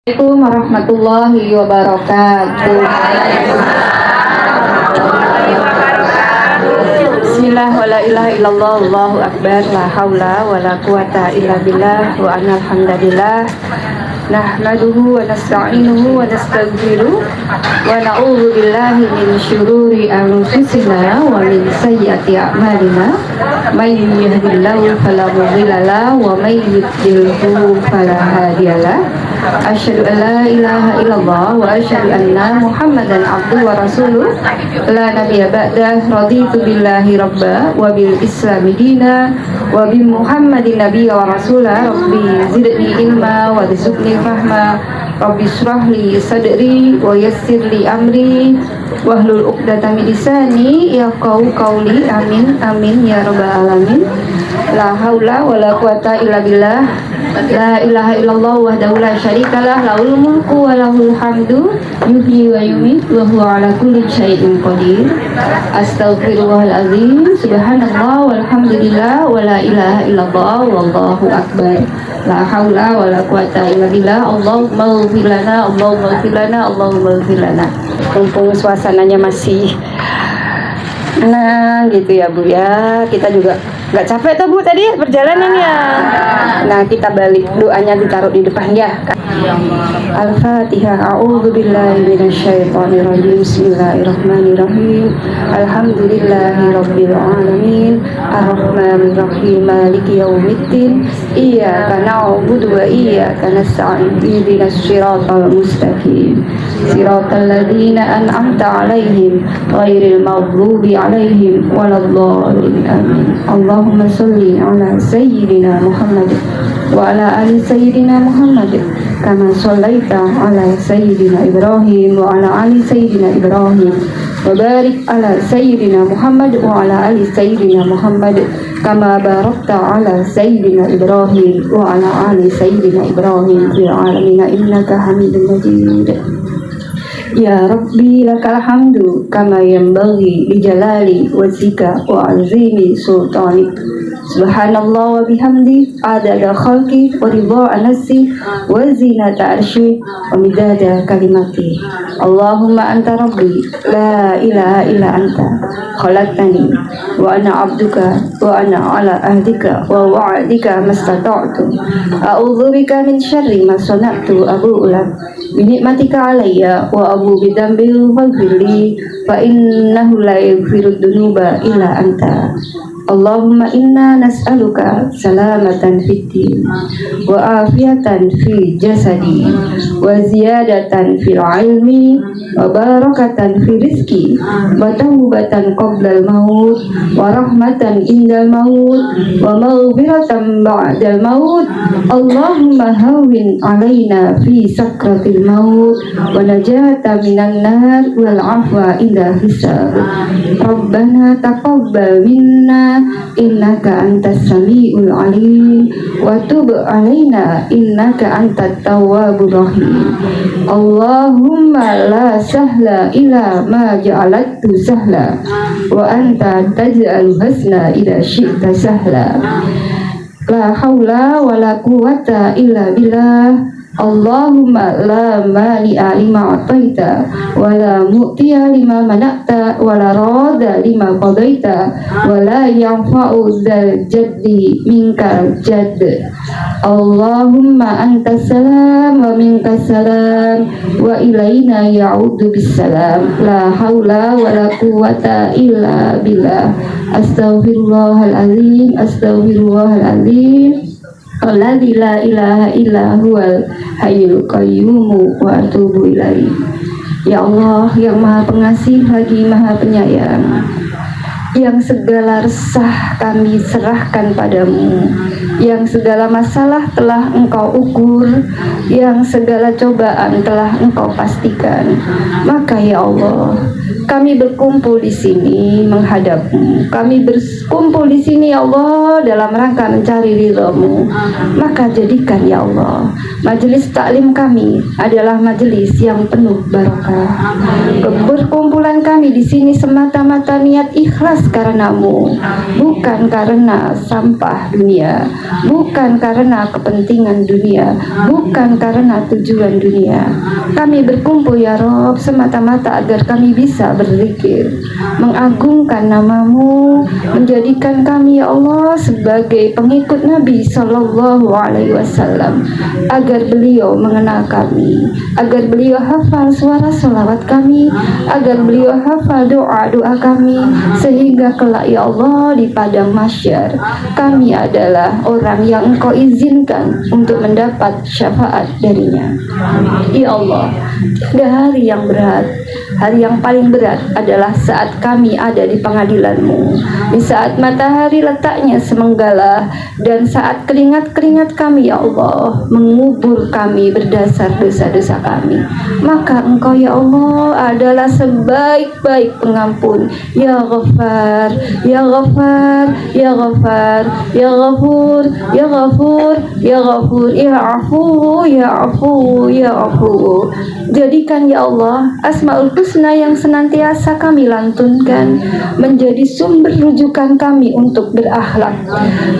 Assalamualaikum warahmatullahi wabarakatuh. Bismillah wa la ilaha illallah Allahu akbar la haula wa la quwata illa billah wa anal hamdalillah nahmaduhu wa nasta'inuhu wa nastaghfiruh wa na'udzu billahi min syururi anfusina wa min sayyiati a'malina may yahdihillahu fala mudilla lahu wa may yudlilhu fala hadiyalah. Asyhadu an la ilaha illallah wa asyhadu anna Muhammadan abduhu wa rasuluh la nabiyya ba'dah. Raditu billahi rabba wa bil islami dina wa bi Muhammadin nabiyya wa rasulah. Rabbi zidni ilma wa rizqni fahma. Rabbi shrah li sadri wa yassir li amri wahlul 'uqdatam min lisani yafqahu qawli. Amin amin ya rabbal alamin. La haula wa la quwata illa billah. La ilaha illallah wahdahu la syarikalah lahul mulku wa lahul hamdu yuhyi wa yumiit wa huwa ala kulli syai'in qadir. Astaghfirullahalazim. Subhanallah walhamdulillah wa la ilaha illallah wallahu akbar. La haula wa la quwata illa billah. Allahumma ighfir lana, Allahumma ighfir lana, Allahumma ighfir lana. Mumpung suasananya masih tenang gitu ya Bu ya. Kita juga nggak capek tuh Bu tadi perjalanannya. Nah kita balik, doanya ditaruh di depan ya. Al-Fatihah. A'udzubillahi minasyaitonirrajim. Bismillahirrahmanirrahim. Alhamdulillahirabbil alamin. Arrahmanirrahim. Maliki yaumiddin. Iyyaka na'budu wa iyyaka nasta'in. Ihdinas siratal mustaqim. Siratal ladzina an'amta 'alaihim ghairil maghdubi 'alaihim waladdallin. Amin. Allahumma shalli 'ala sayyidina Muhammad wa ala ali sayyidina Muhammad kama shallaita 'ala sayyidina Ibrahim wa ala ali sayyidina Ibrahim wa barik 'ala sayyidina Muhammad wa ala ali sayyidina Muhammad kama barakta 'ala sayyidina Ibrahim wa ala ali sayyidina Ibrahim fil alamin innaka Hamidum Majid. Ya Rabbi lakal hamdu kama yanbaghi li jalali wajhika wa azimi sultanik. Subhanallah wa bihamdi adada khalqi wa ridha nafsi wa zinata arsyi wa midada kalimati. Allahumma anta rabbi la ilaha illa anta khalaqtani wa ana abduka wa ana ala ahdika wa wa'dika mastata'tu. A'udzu bika min syarri ma sana'tu. Abu'u lak bi ni'matika alayya wa abu bi dzambil faghfirli fa innahu la yaghfirud dzunuba illa anta. Allahumma inna nas'aluka salamatan fid din wa afiatan fi jasadi wa ziyadatan fil ilmi wa barakatan fi rizki wa taubatan qoblal maut wa rahmatan indal maut wa maghfiratan ba'dal maut. Allahumma hawwin alaina fi sakratil maut wa najata minan nar wal afwa inda hisab. Rabbana taqabbal minna innaka antas samiul alim wa tub alaina innaka antat tawwabur rahim. Allahumma la sahla illa ma ja'alathu sahla wa anta taj'alul hasna idza syi'ta sahla. La haula wa la quwata illa billah. Allahumma la mani'a lima ataita wa la mu'tiya lima mana'ta wa la rada lima qadaita wa la yanfa'u dzal jaddi minkal jadd. Allahumma antas salam wa minkas salam wa ilaina ya'udu bis salam. La haula wa la quwata illa billah. Astaghfirullahalazim. Astaghfirullahalazim. Alladzi la ilaha illa huwal hayyul qayyum wa atubu ilaihi. Ya Allah yang Maha Pengasih lagi Maha Penyayang, yang segala resah kami serahkan padamu, yang segala masalah telah Engkau ukur, yang segala cobaan telah Engkau pastikan. Maka ya Allah, kami berkumpul di sini menghadap-Mu. Kami berkumpul di sini ya Allah dalam rangka mencari ridha-Mu. Maka jadikan ya Allah majelis taklim kami adalah majelis yang penuh barakah. Berkumpulan kami Kami di sini semata-mata niat ikhlas karenamu, bukan karena sampah dunia, bukan karena kepentingan dunia, bukan karena tujuan dunia. Kami berkumpul ya Rob semata-mata agar kami bisa berzikir, mengagungkan namamu, menjadikan kami ya Allah sebagai pengikut Nabi Sallallahu Alaihi Wasallam, agar beliau mengenal kami, agar beliau hafal suara salawat kami, agar beliau hafal doa-doa kami, sehingga kelak ya Allah di padang mahsyar kami adalah orang yang Engkau izinkan untuk mendapat syafaat darinya. Ya Allah, pada hari yang berat, hari yang paling berat adalah saat kami ada di pengadilan-Mu, di saat matahari letaknya semenggalah, dan saat keringat-keringat kami ya Allah mengubur kami berdasar dosa-dosa kami. Maka Engkau ya Allah adalah sebaik-baik pengampun. Ya Ghaffar, Ya Ghaffar, Ya Ghaffar, Ya Ghafur, Ya Ghafur, Ya Ghafur, Ya Afu, Ya Afu, Ya Afu. Jadikan ya Allah Asmaul Husna yang senantiasa kami lantunkan menjadi sumber rujukan kami untuk berakhlak,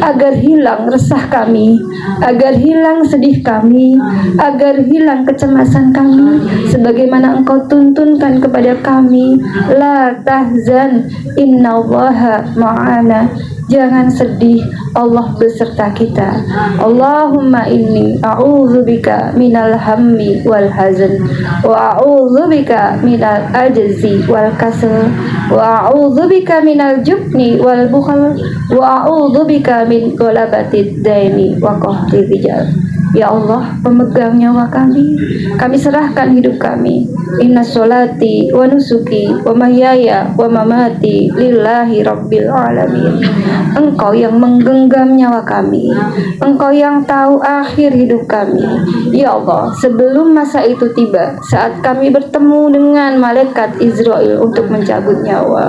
agar hilang resah kami, agar hilang sedih kami, agar hilang kecemasan kami, sebagaimana Engkau tuntunkan kepada kami, la tahzan innallaha ma'ana. Jangan sedih, Allah beserta kita. Allahumma inni a'udzubika minal hammi wal hazan, wa a'udzubika minal ajzi wal kasal, wa a'udzubika minal jubni wal bukhal, wa a'udzubika min ghalabatid daini wa qahri rijal. Ya Allah, pemegang nyawa kami serahkan hidup kami. Inna sholati wa nusuki wa mahyaya wa mamati lillahi rabbil alamin. Engkau yang menggenggam nyawa kami, Engkau yang tahu akhir hidup kami. Ya Allah, sebelum masa itu tiba, saat kami bertemu dengan malaikat Israel untuk mencabut nyawa,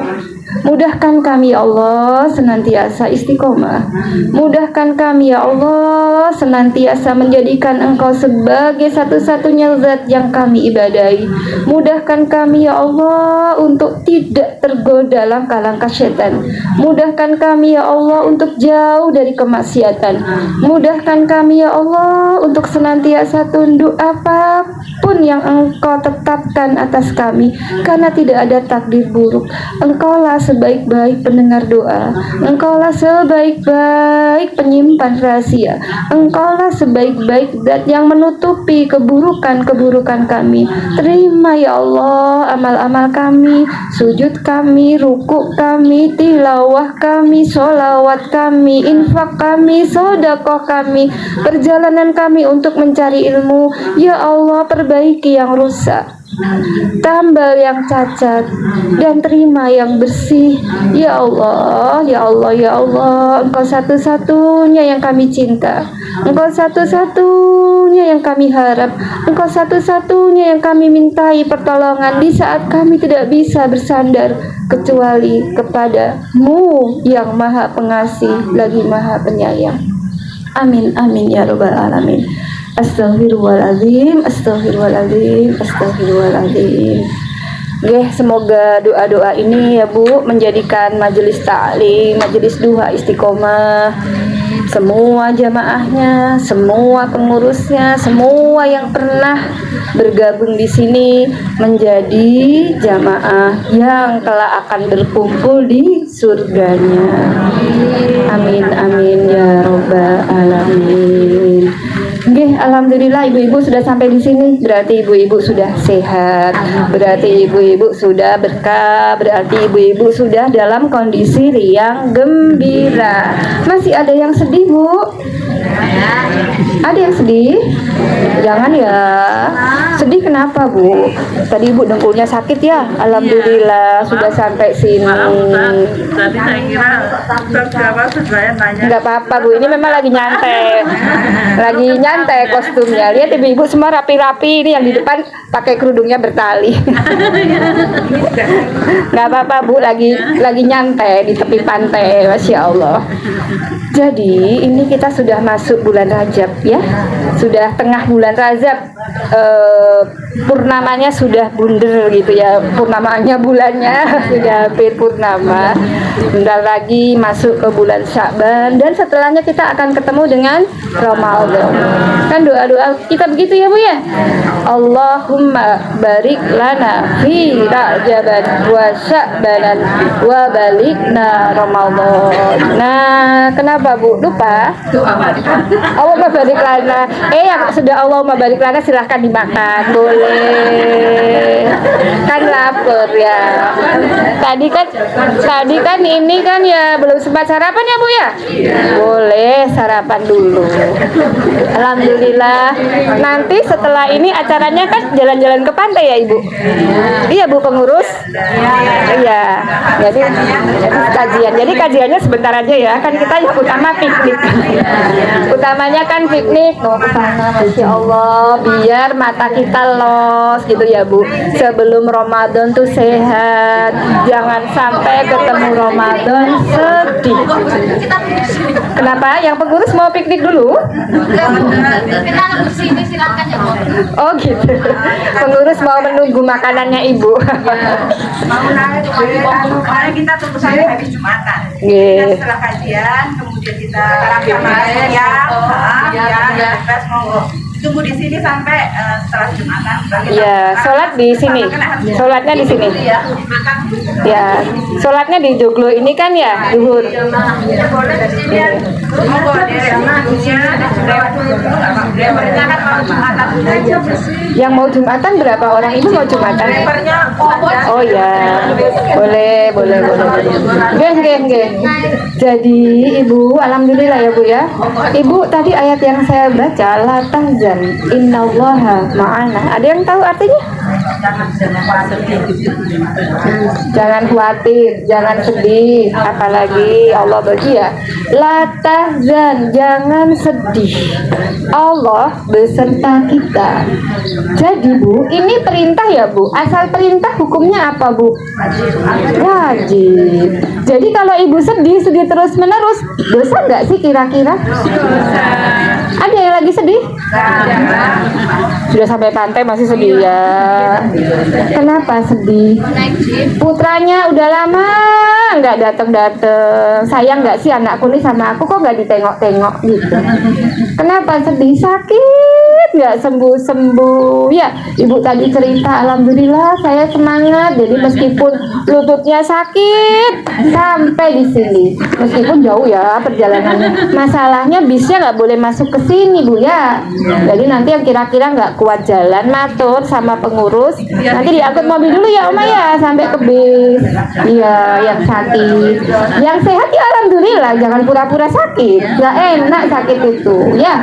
mudahkan kami ya Allah senantiasa istiqomah. Mudahkan kami ya Allah senantiasa menjadikan Engkau sebagai satu-satunya zat yang kami ibadahi. Mudahkan kami ya Allah untuk tidak tergoda langkah-langkah setan. Mudahkan kami ya Allah untuk jauh dari kemaksiatan. Mudahkan kami ya Allah untuk senantiasa tunduk apapun yang Engkau tetapkan atas kami, karena tidak ada takdir buruk. Engkaulah sebaik-baik pendengar doa, Engkaulah sebaik-baik penyimpan rahasia, Engkaulah sebaik-baik zat yang menutupi keburukan-keburukan kami. Terima ya Allah amal-amal kami, sujud kami, rukuk kami, tilawah kami, sholawat kami, infak kami, sedekah kami, perjalanan kami untuk mencari ilmu. Ya Allah, perbaiki yang rusak, tambal yang cacat, dan terima yang bersih. Ya Allah, ya Allah, ya Allah, Engkau satu-satunya yang kami cinta, Engkau satu-satunya yang kami harap, Engkau satu-satunya yang kami mintai pertolongan di saat kami tidak bisa bersandar kecuali kepada-Mu yang Maha Pengasih lagi Maha Penyayang. Amin, amin ya Rabbal Alamin. Astaghfirullahaladzim, astaghfirullahaladzim, astaghfirullahaladzim. Oke, semoga doa-doa ini ya Bu menjadikan majelis taklim, majelis duha istiqomah, semua jamaahnya, semua pengurusnya, semua yang pernah bergabung di sini menjadi jamaah yang kelak akan berkumpul di surganya. Amin, amin ya Rabbal Alamin. Oke, alhamdulillah ibu-ibu sudah sampai di sini. Berarti ibu-ibu sudah sehat, berarti ibu-ibu sudah berkah, berarti ibu-ibu sudah dalam kondisi yang gembira. Masih ada yang sedih, Bu? Ada yang sedih? Jangan ya. Sedih kenapa, Bu? Tadi ibu dengkulnya sakit ya? Alhamdulillah sudah sampai sini. Tadi saya kira saya nanya. Enggak apa-apa, Bu. Ini memang lagi nyantai. Lagi nyantai kostumnya. Lihat ibu-ibu semua rapi-rapi. Ini yang di depan pakai kerudungnya bertali. Enggak apa-apa, Bu. Lagi nyantai di tepi pantai. Masya Allah. Jadi ini kita sudah masuk bulan Rajab ya. Sudah tengah tengah bulan Rajab, purnamanya sudah bunder gitu ya, purnamanya bulannya sudah hampir purnama, bentar lagi masuk ke bulan Sya'ban, dan setelahnya kita akan ketemu dengan Ramadan. Kan doa-doa kita begitu ya Bu ya, Allahumma barik lana fi Rajaban wa Sya'banan wa balikna Ramadan. Nah, kenapa Bu lupa? Allahumma barik lana. Yang sudah Allahumma barik lana silahkan dimakan, boleh. Kan lapar ya. Tadi kan ini kan ya belum sempat sarapan ya Bu ya? Boleh sarapan dulu. Alhamdulillah. Nanti setelah ini acaranya kan jalan-jalan ke pantai ya Ibu? Iya Bu pengurus? Iya. Jadi kajian. Jadi kajiannya sebentar aja ya. Kan kita yang utama piknik. Utamanya kan piknik. Mau ke sana, Masya Allah. Biar mata kita los gitu ya Bu. Sebelum Ramadan tuh sehat. Jangan sampai ketemu Ramadan sedih. Kenapa? Yang pengurus mau piknik dulu? Kita sini silakan ya Bu. Oh gitu. Pengurus mau menunggu makanannya Ibu. Mau naik kemarin kita tunggu sampai habis Jumatan. Iya. Kita setelah kajian, kemudian kita sama ya, bebas monggo. Tunggu di sini sampai setelah Jumatan. Iya, sholat di sini. Sholatnya di sini. Ya, sholatnya di Joglo ini kan ya, zuhur. Boleh di sini ya. Monggo lewat dulu nggak apa-apa. Drivernya kan mau Jumatan. Yang mau Jumatan berapa orang Ibu mau Jumatan? Drivernya Oh ya, boleh. Nggih. Jadi Ibu, alhamdulillah ya Bu ya. Ibu tadi ayat yang saya baca, la tahzan innallaha ma'ana. Ada yang tahu artinya? Jangan khawatir, jangan sedih, apalagi Allah bagi ya. La tahzan, jangan sedih. Allah beserta kita. Jadi Bu, ini perintah ya Bu. Asal perintah hukumnya apa Bu? Wajib. Jadi kalau Ibu sedih terus menerus, dosa nggak sih kira-kira? Ada yang lagi sedih? Sudah sampai pantai masih sedih ya. Kenapa sedih? Putranya udah lama nggak datang. Sayang nggak sih anakku nih sama aku, kok nggak ditengok-tengok gitu. Kenapa sedih? Sakit nggak sembuh-sembuh ya. Ibu tadi cerita, alhamdulillah saya semangat. Jadi meskipun lututnya sakit sampai di sini, meskipun jauh ya perjalanannya. Masalahnya bisnya nggak boleh masuk ke sini Bu ya. Jadi nanti yang kira-kira nggak kuat jalan matur sama pengurus, nanti diangkut mobil dulu ya Oma ya sampai ke bis. Iya, yang sakit, yang sehat ya alhamdulillah, jangan pura-pura sakit, nggak enak sakit itu ya.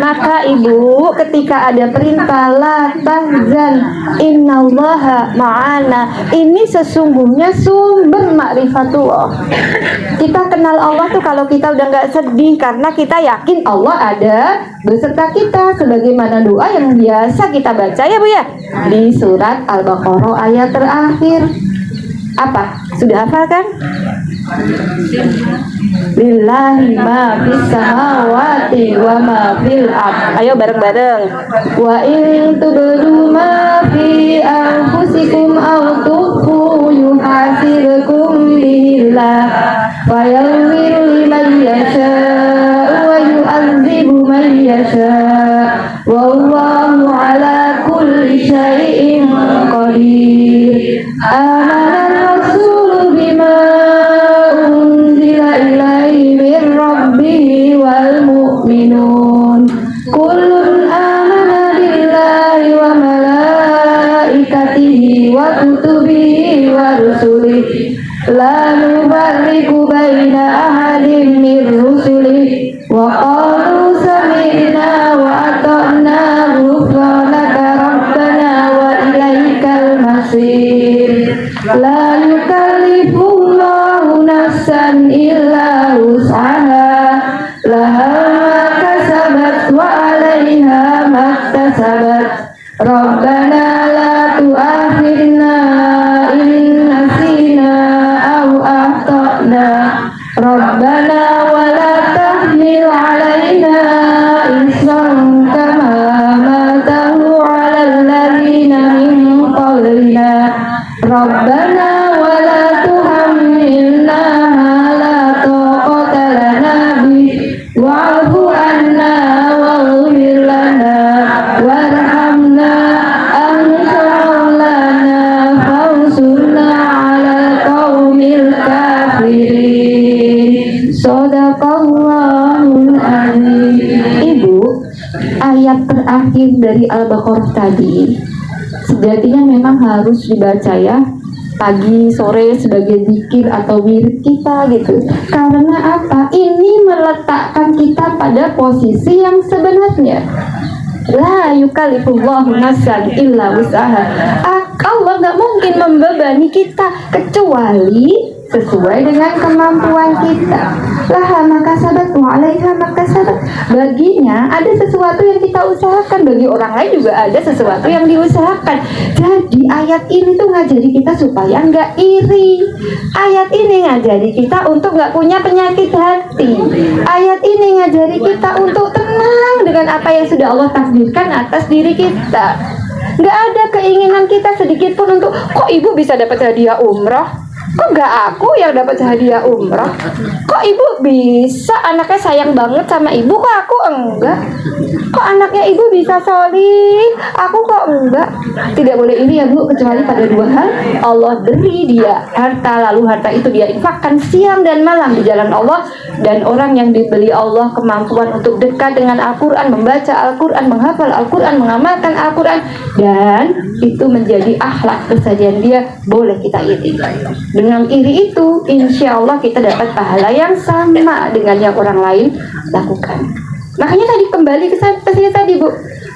Maka Ibu ketika ada perintah la tahzan innallaha ma'ana, ini sesungguhnya sumber ma'rifatullah. Kita kenal Allah tuh kalau kita udah nggak sedih, karena kita yakin Allah ada beserta kita, sebagaimana doa yang biasa kita baca ya Bu ya di surat Al-Baqarah ayat terakhir. Apa? Sudah hafal kan? Lillahi ma fis samawati wa ma fil ard. Ayo bareng-bareng. Wa in tubdu ma fi anfusikum aw tukhfu yuhasibkum billah wa yaghfiru liman yasha wa yu'adzibu man yasha wallahu ala kulli syai'in qadir. Amana rasul bima unzila ilaihi min rabbihi wal mu'minun kullun amana billahi wa malaikatihi wa kutubihi wa rusulihi la nufarriqu baina ahadin min rusulihi wa qalu sami'na wa ata'na ghufranaka rabbana wa ilaikal masir. La yukallifullahu nafsan illa wus'aha laha ma kasabat wa 'alaiha ma iktasabat. Rabbana la tu'akhidna in nasina aw akhtana. Rabbana wa la tahmil 'alaina isran kama Rabbana wa la tuhammilna ma la taqata lana bih wa'fu anna waghfir lana warhamna anta maulana fansurna 'alal qaumil kafirin. Shadaqallahul azim. Ibu, ayat terakhir dari Al-Baqarah tadi sejatinya memang harus dibaca ya pagi sore sebagai zikir atau wirid kita gitu. Karena apa? Ini meletakkan kita pada posisi yang sebenarnya. La yukallifullahu nafsan illa wus'aha. Allah nggak mungkin membebani kita kecuali sesuai dengan kemampuan kita. Laha makasabat wa 'alaiha makasabat. Baginya ada sesuatu yang kita usahakan, bagi orang lain juga ada sesuatu yang diusahakan. Jadi ayat ini tuh ngajari kita supaya nggak iri. Ayat ini ngajari kita untuk nggak punya penyakit hati. Ayat ini ngajari kita untuk tenang dengan apa yang sudah Allah takdirkan atas diri kita. Nggak ada keinginan kita sedikit pun untuk kok ibu bisa dapat hadiah umroh, kok nggak aku yang dapat hadiah umroh, kok ibu bisa anaknya sayang banget sama ibu, kok aku enggak, kok anaknya ibu bisa solih, aku kok enggak. Tidak boleh ini ya bu, kecuali pada dua hal. Allah beri dia harta, lalu harta itu dia infakkan siang dan malam di jalan Allah. Dan orang yang diberi Allah kemampuan untuk dekat dengan Al-Quran, membaca Al-Quran, menghafal Al-Quran, mengamalkan Al-Quran, dan itu menjadi akhlak keseharian dia, boleh kita iri. Dengan iri itu, insya Allah kita dapat pahala yang sama dengan yang orang lain lakukan. Makanya tadi kembali ke sini tadi bu,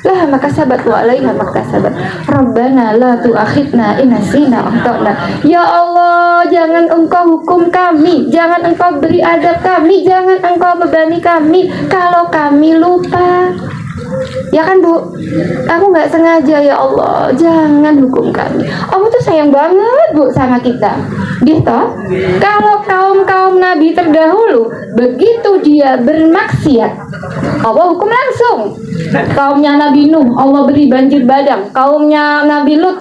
lah maka sabat wa alaiha maka sabat. Rabbana la tu'akhidna in nasina akhtana. Ya Allah, jangan engkau hukum kami, jangan engkau beri adab kami, jangan engkau bebani kami kalau kami lupa. Ya kan bu, aku nggak sengaja ya Allah, jangan hukum kami. Allah tuh sayang banget bu sama kita. Gitu. Kalau kaum Nabi terdahulu begitu dia bermaksiat, Allah hukum langsung. Kaumnya Nabi Nuh, Allah beri banjir bandang. Kaumnya Nabi Lut,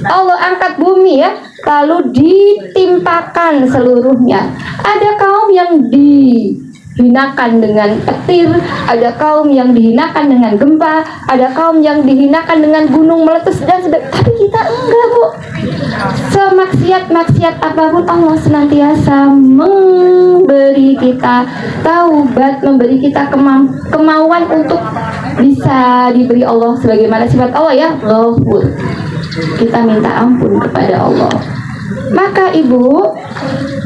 Allah angkat bumi ya, lalu ditimpakan seluruhnya. Ada kaum yang dihinakan dengan petir, ada kaum yang dihinakan dengan gempa, ada kaum yang dihinakan dengan gunung meletus dan sebagainya. Tapi kita enggak bu. Semaksiat apapun Allah senantiasa memberi kita taubat, memberi kita kemauan untuk bisa diberi Allah sebagaimana sifat Allah ya, Ghafur. Kita minta ampun kepada Allah. Maka ibu,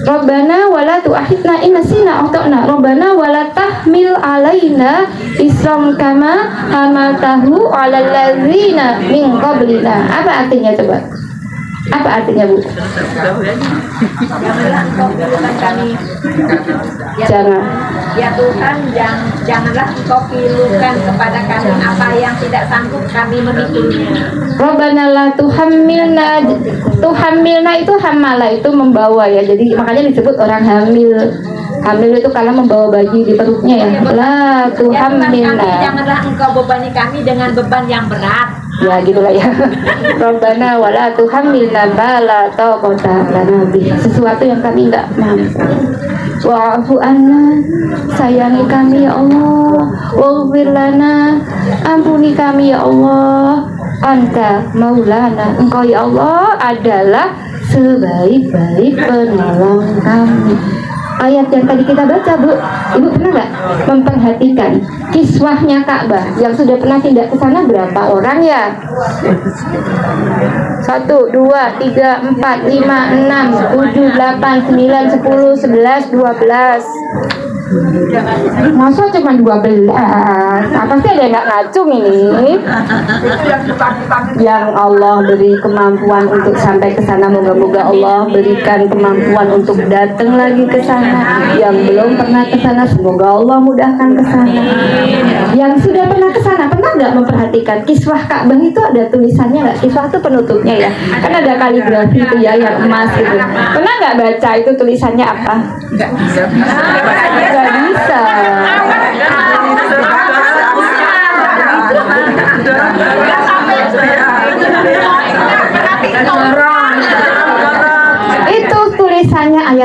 Rabbana wala tu'akhidna in nasina akhtana. Rabbana wala tahmil alaina isram kama hamaltahu 'alal ladzina min qablina. Apa artinya coba? Apa artinya bu? Jangan. Ya Tuhan, janganlah engkau pilukan kepada kami apa yang tidak sanggup kami memikulnya. Rabbana la tuhammilna. Tuhammilna itu hamala, itu membawa ya. Jadi makanya disebut orang hamil. Hamil itu kalau membawa bayi di perutnya ya. La tuhammilna. Janganlah engkau bebani kami dengan beban yang berat. Ya gitulah ya. Rabbana wala tuhammilna ma la taqata lana bih. Sesuatu yang kami enggak mampu. Wa'fu anna, sayangi kami ya Allah. Waghfir lana, ampuni kami ya Allah. Anta maulana, engkau ya Allah adalah sebaik-baik penolong kami. Ayat yang tadi kita baca bu, ibu pernah nggak memperhatikan kiswahnya Ka'bah? Yang sudah pernah tindak ke sana berapa orang ya? 1, 2, 3, 4, 5, 6, 7, 8, 9, 10, 11, 12. Masa cuma 12? Apa sih ada yang nggak ngacung ini? Yang Allah beri kemampuan untuk sampai ke sana, moga-moga Allah berikan kemampuan untuk datang lagi ke sana. Yang belum pernah ke sana, semoga Allah mudahkan ke sana. Yang sudah pernah ke sana, pernah nggak memperhatikan kiswah Ka'bah itu ada tulisannya nggak? Kiswah itu penutupnya ya, kan ada kaligrafi itu ya yang emas itu. Pernah nggak baca itu tulisannya apa? Nggak bisa.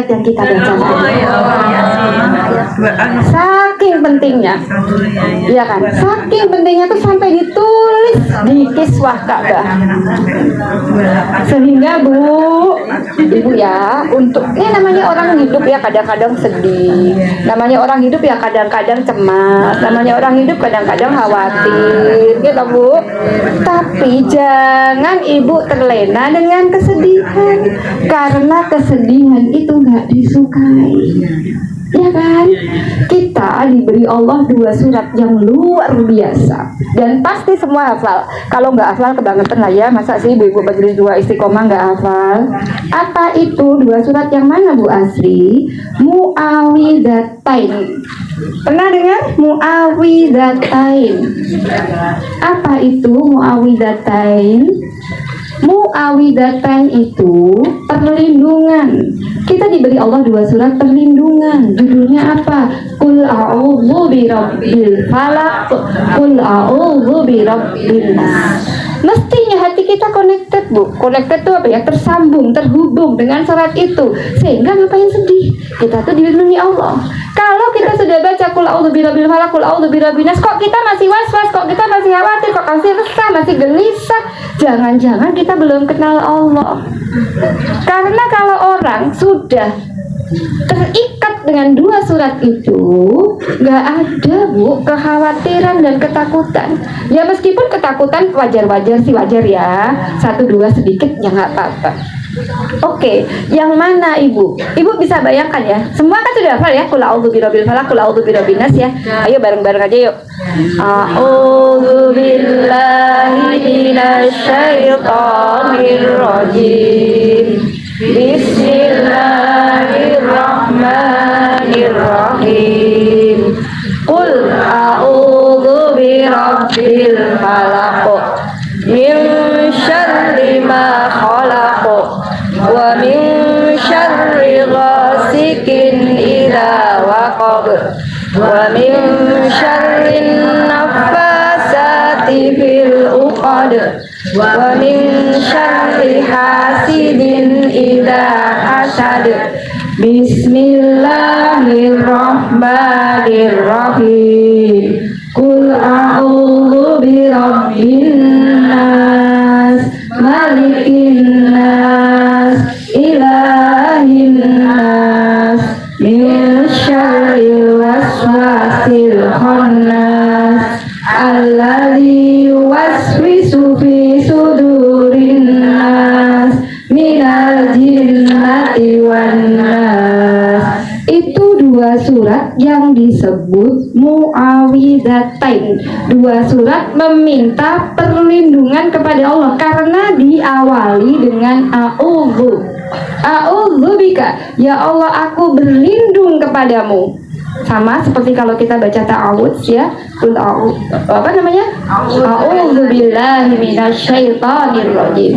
ayat yang kita baca. Saking pentingnya, ya kan? Saking pentingnya tuh sampai ditulis di kiswah Ka'bah. Sehingga ibu ya, untuk ini namanya orang hidup ya kadang-kadang sedih, namanya orang hidup ya kadang-kadang cemas, namanya orang hidup kadang-kadang khawatir, gitu Bu. Tapi jangan ibu terlena dengan kesedihan, karena kesedihan itu nggak disukai. Ya kan? Kita diberi Allah 2 surat yang luar biasa dan pasti semua hafal. Kalau nggak hafal kebangetan lah ya. Masa sih ibu-ibu majelis 2 istiqomah nggak hafal? Apa itu 2 surat yang mana Bu Asri? Mu'awwidzatain. Pernah dengar? Mu'awwidzatain. Apa itu Mu'awwidzatain? Mu'awwidzatain itu perlindungan. Kita diberi Allah 2 surat perlindungan. Judulnya apa? Qul a'udzu birabbil falaq, Qul a'udzu birabbin nas. Mestinya hati kita connected Bu. Connected itu apa ya? Tersambung, terhubung dengan surat itu. Sehingga ngapain sedih? Kita tuh dilindungi Allah. Kalau kita sudah baca Qul a'udzu birabbil falaq, Qul a'udzu birabbin nas, kok kita masih was-was, kok kita masih khawatir, kok masih resah, masih gelisah, jangan-jangan kita belum kenal Allah. Karena kalau orang sudah terikat dengan 2 surat itu, nggak ada Bu kekhawatiran dan ketakutan. Ya meskipun ketakutan wajar-wajar sih, wajar ya, 1-2 sedikit ya nggak apa-apa. Oke, yang mana Ibu? Ibu bisa bayangkan ya, semua kan sudah hafal ya, Qul a'udzu birabbil falaq, Qul a'udzu birabbin nas ya. Ayo bareng-bareng aja yuk. A'udzu billahi minasy syaithanir rajim. Bismillahirrahmanirrahim. Qul a'udzu birabbil falaq, min syarri ma khalaq, wa min syarri ghasikin idza waqab, wa min syarri naffasati fil uqad, wa min syarri hasidin idza hasad. Bismillahirrahmanirrahim. Qul a'udzu birabbin nas, malikin nas, ilahin nas, min syarril waswasil khannas, alladzi yuwaswisu fi sudurin nas, minal jinnati wan nas. Itu 2 surat yang disebut Mu'awwidzatain. 2 surat meminta perlindungan kepada Allah karena diawali dengan a'udzu. A'udzu bika, ya Allah aku berlindung kepadamu. Sama seperti kalau kita baca ta'awudz ya, apa namanya? A'udzu billahi minasyaitonir rajim.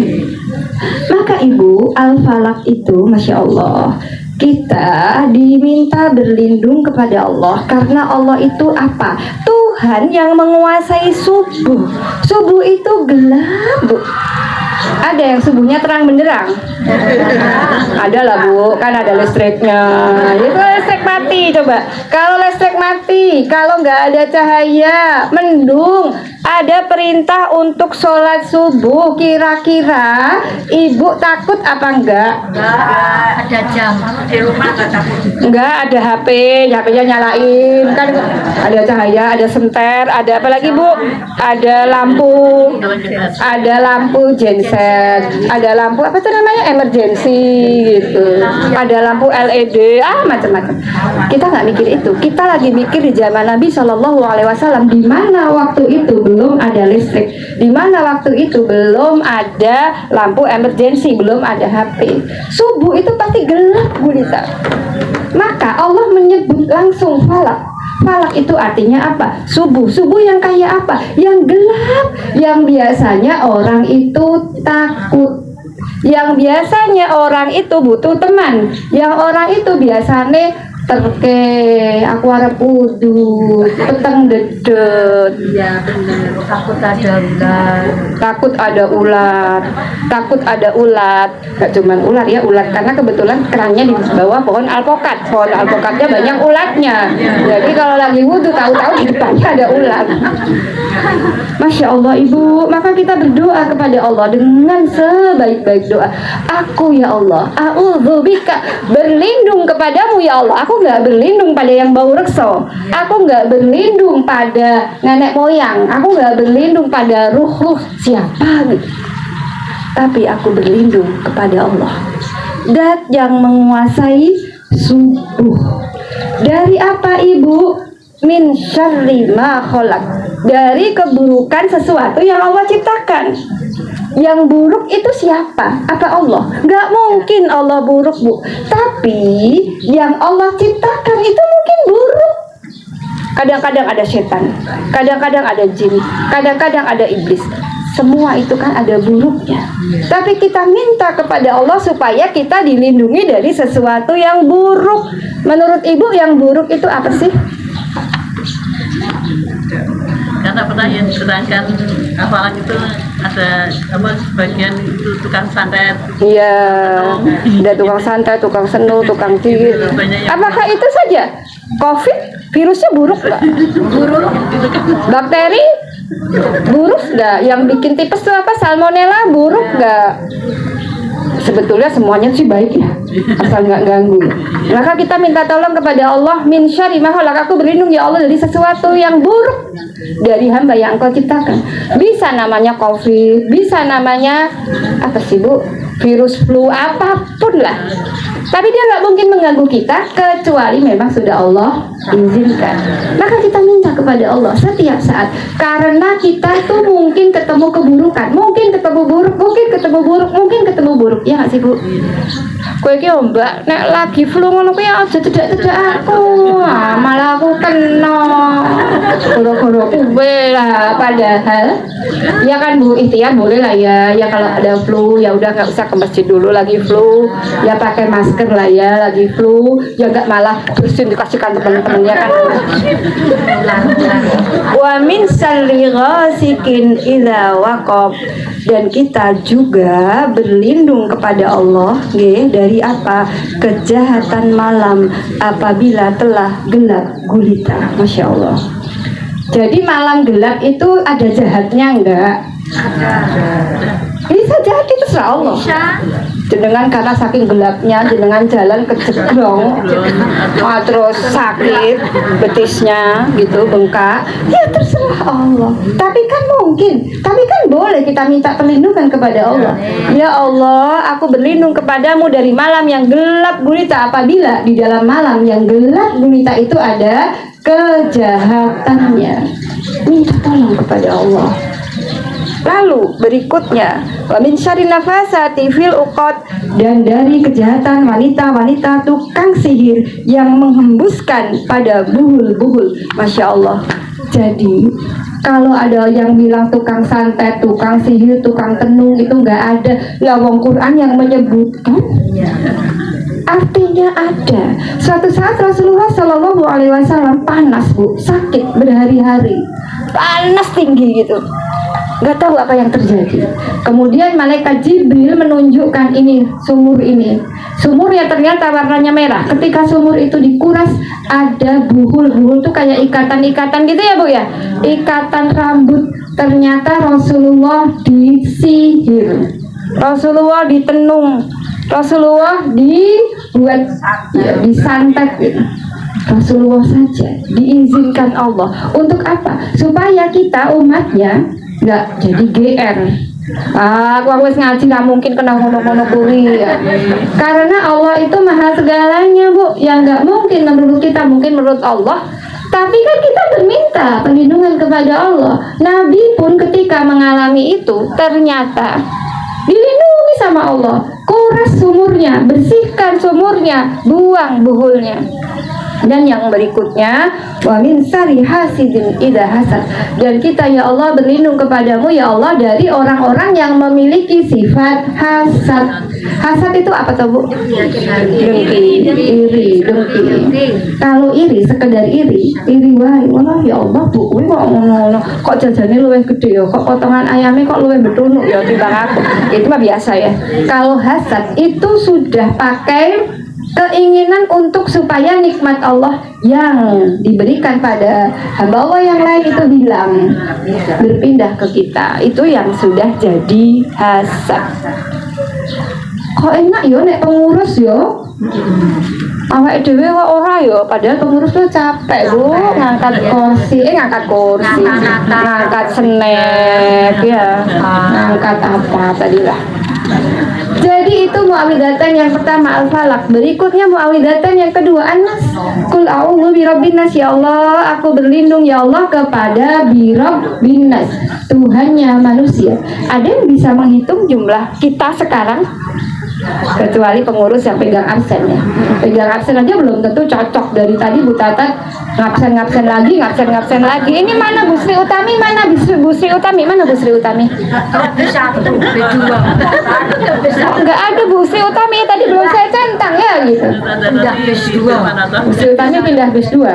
Maka Ibu, Al-Falaq itu Masya Allah, kita diminta berlindung kepada Allah karena Allah itu apa? Tuhan yang menguasai subuh. Subuh itu gelap Bu. Ada yang subuhnya terang benderang? Ada lah Bu, kan ada listriknya. Itu listrik mati coba. Kalau listrik mati, kalau nggak ada cahaya, mendung, ada perintah untuk sholat subuh, kira-kira Ibu takut apa enggak? Ada jam Di rumah nggak takut. Enggak, ada HP, HP-nya nyalain, kan ada cahaya, ada senter, ada apa lagi Bu? Ada lampu genset, ada lampu apa tuh namanya emergency gitu, ada lampu LED, macam-macam. Kita nggak mikir itu, kita lagi mikir di zaman Nabi SAW, di mana waktu itu belum ada listrik, di mana waktu itu belum ada lampu emergency, belum ada HP. Subuh itu pasti gelap gulita. Maka Allah menyebut langsung falak. Falak itu artinya apa? Subuh. Subuh yang kayak apa? Yang gelap, yang biasanya orang itu takut, yang biasanya orang itu butuh teman, yang orang itu biasanya terke aku arep wudu peteng dedet. Iya benar. Takut ada ular. Takut ada ular, takut ada ulat. Gak cuman ular ya, ulat karena kebetulan kerannya di bawah pohon alpokat. Pohon alpokatnya banyak ulatnya. Jadi kalau lagi wudhu tahu-tahu di depannya ada ulat. Masya Allah ibu, maka kita berdoa kepada Allah dengan sebaik-baik doa. Aku ya Allah, a'udzubika, berlindung kepadamu ya Allah. Aku nggak berlindung pada yang bau rekso. Aku nggak berlindung pada nenek moyang. Aku nggak berlindung pada ruh siapa gitu. Tapi aku berlindung kepada Allah, Dat yang menguasai subuh. Dari apa ibu? Min syarri ma khalaq, dari keburukan sesuatu yang Allah ciptakan. Yang buruk itu siapa? Apa Allah? Gak mungkin Allah buruk bu. Tapi yang Allah ciptakan itu mungkin buruk. Kadang-kadang ada setan, kadang-kadang ada jin, kadang-kadang ada iblis. Semua itu kan ada buruknya. Tapi kita minta kepada Allah supaya kita dilindungi dari sesuatu yang buruk. Menurut ibu yang buruk itu apa sih? Karena pernah yang diterangkan hafalan itu ada apa sebagian itu tukang santet. Iya, ada tukang santet, tukang senu, tukang sihir. Apakah itu saja? COVID virusnya buruk nggak? Buruk. Bakteri buruk nggak? Yang bikin tipes itu apa? Salmonella buruk nggak? Sebetulnya semuanya sih baik ya, asal nggak ganggu. Maka kita minta tolong kepada Allah, min syarri ma khalaq, aku berlindung ya Allah dari sesuatu yang buruk dari hamba yang Engkau ciptakan. Bisa namanya COVID, bisa namanya apa sih bu? Virus flu, apapun lah. Tapi dia nggak mungkin mengganggu kita kecuali memang sudah Allah izinkan. Maka kita minta kepada Allah setiap saat, karena kita tuh mungkin ketemu keburukan, mungkin ketemu buruk, mungkin ketemu buruk, mungkin ketemu buruk. Ya nggak sih bu? Kowe iki mbak, nek lagi flu ngono kuwi aja cedak-cedak aku. Malah aku kena. Goro-goro kowe lah, padahal ya kan bu, ikhtiar boleh lah ya. Ya kalau ada flu ya udah nggak usah ke masjid dulu lagi flu. Ya pakai masker lah ya lagi flu. Ya nggak malah bersin dikasihkan teman-temannya kan. Wa min syarri ghasikin idza waqab, dan kita juga berlindung kepada Allah dari apa? Kejahatan malam apabila telah gelap gulita. Masya Allah. Jadi malam gelap itu ada jahatnya enggak? Bisa jadi terserah Allah. Jenengan karena saking gelapnya, jenengan jalan kejeglong, terus sakit betisnya gitu, bengkak, ya terserah Allah. Tapi kan mungkin, tapi kan boleh kita minta perlindungan kepada Allah. Ya Allah, aku berlindung kepadamu dari malam yang gelap gulita, apabila di dalam malam yang gelap gulita itu ada kejahatannya. Minta tolong kepada Allah. Lalu berikutnya, wa min syarri nafasati fil uqad, dan dari kejahatan wanita-wanita tukang sihir yang menghembuskan pada buhul-buhul. Masya Allah. Jadi kalau ada yang bilang tukang santet, tukang sihir, tukang tenung itu nggak ada, lawang Quran yang menyebutkan. Artinya ada. Suatu saat Rasulullah Shallallahu Alaihi Wasallam panas bu, sakit berhari-hari, panas tinggi gitu. Gak tahu apa yang terjadi. Kemudian malaikat Jibril menunjukkan ini, sumur ini. Sumurnya ternyata warnanya merah. Ketika sumur itu dikuras, ada buhul-buhul tuh kayak ikatan-ikatan gitu ya bu ya. Ikatan rambut. Ternyata Rasulullah disihir, Rasulullah ditenung, Rasulullah dibuat ya, disantet gitu. Rasulullah saja diizinkan Allah. Untuk apa? Supaya kita umatnya nggak jadi GR. Aku harus ngaji, nggak mungkin kena ngono-ngono kuri ya. Karena Allah itu maha segalanya bu. Yang nggak mungkin menurut kita mungkin menurut Allah. Tapi kan kita berminta perlindungan kepada Allah. Nabi pun ketika mengalami itu ternyata dilindungi sama Allah. Kuras sumurnya, bersihkan sumurnya, buang buhulnya. Dan yang berikutnya, wa min syarri hasidin idza hasad. Dan kita ya Allah berlindung kepadamu ya Allah dari orang-orang yang memiliki sifat hasad. Hasad itu apa tuh Bu? Dengki, iri, dengki. Kalau iri sekedar iri wae. Walah ya Allah Bu, kowe kok ngono. Kok jajane luwih gede ya? Kok potongan ayamnya kok luwih betunuk ya timbang aku. Itu mah biasa ya. Kalau hasad itu sudah pakai keinginan untuk supaya nikmat Allah yang diberikan pada hamba Allah yang lain itu hilang, berpindah ke kita. Itu yang sudah jadi hasad. Kok enak yo nek pengurus yo, awake dhewe kok ora yo, padahal pengurus tuh capek Bu, ngangkat kursi, ngangkat snack ya, ngangkat apa tadi lah. Jadi itu muawwidatan yang pertama Al-Falaq. Berikutnya muawwidatan yang kedua An-Nas. Qul a'udzu birabbin nas, ya Allah aku berlindung ya Allah kepada birabbin nas, Tuhannya manusia. Ada yang bisa menghitung jumlah kita sekarang? Kecuali pengurus yang pegang absen ya. Pegang absen aja belum tentu cocok. Dari tadi Bu Tatat ngabsen lagi. Ini mana Bu Sri Utami? Mana Bu Sri Utami? Enggak ada Bu Sri Utami, tadi belum saya centang ya gitu. Pindah bis 2. Bu Sri Utami pindah bis 2.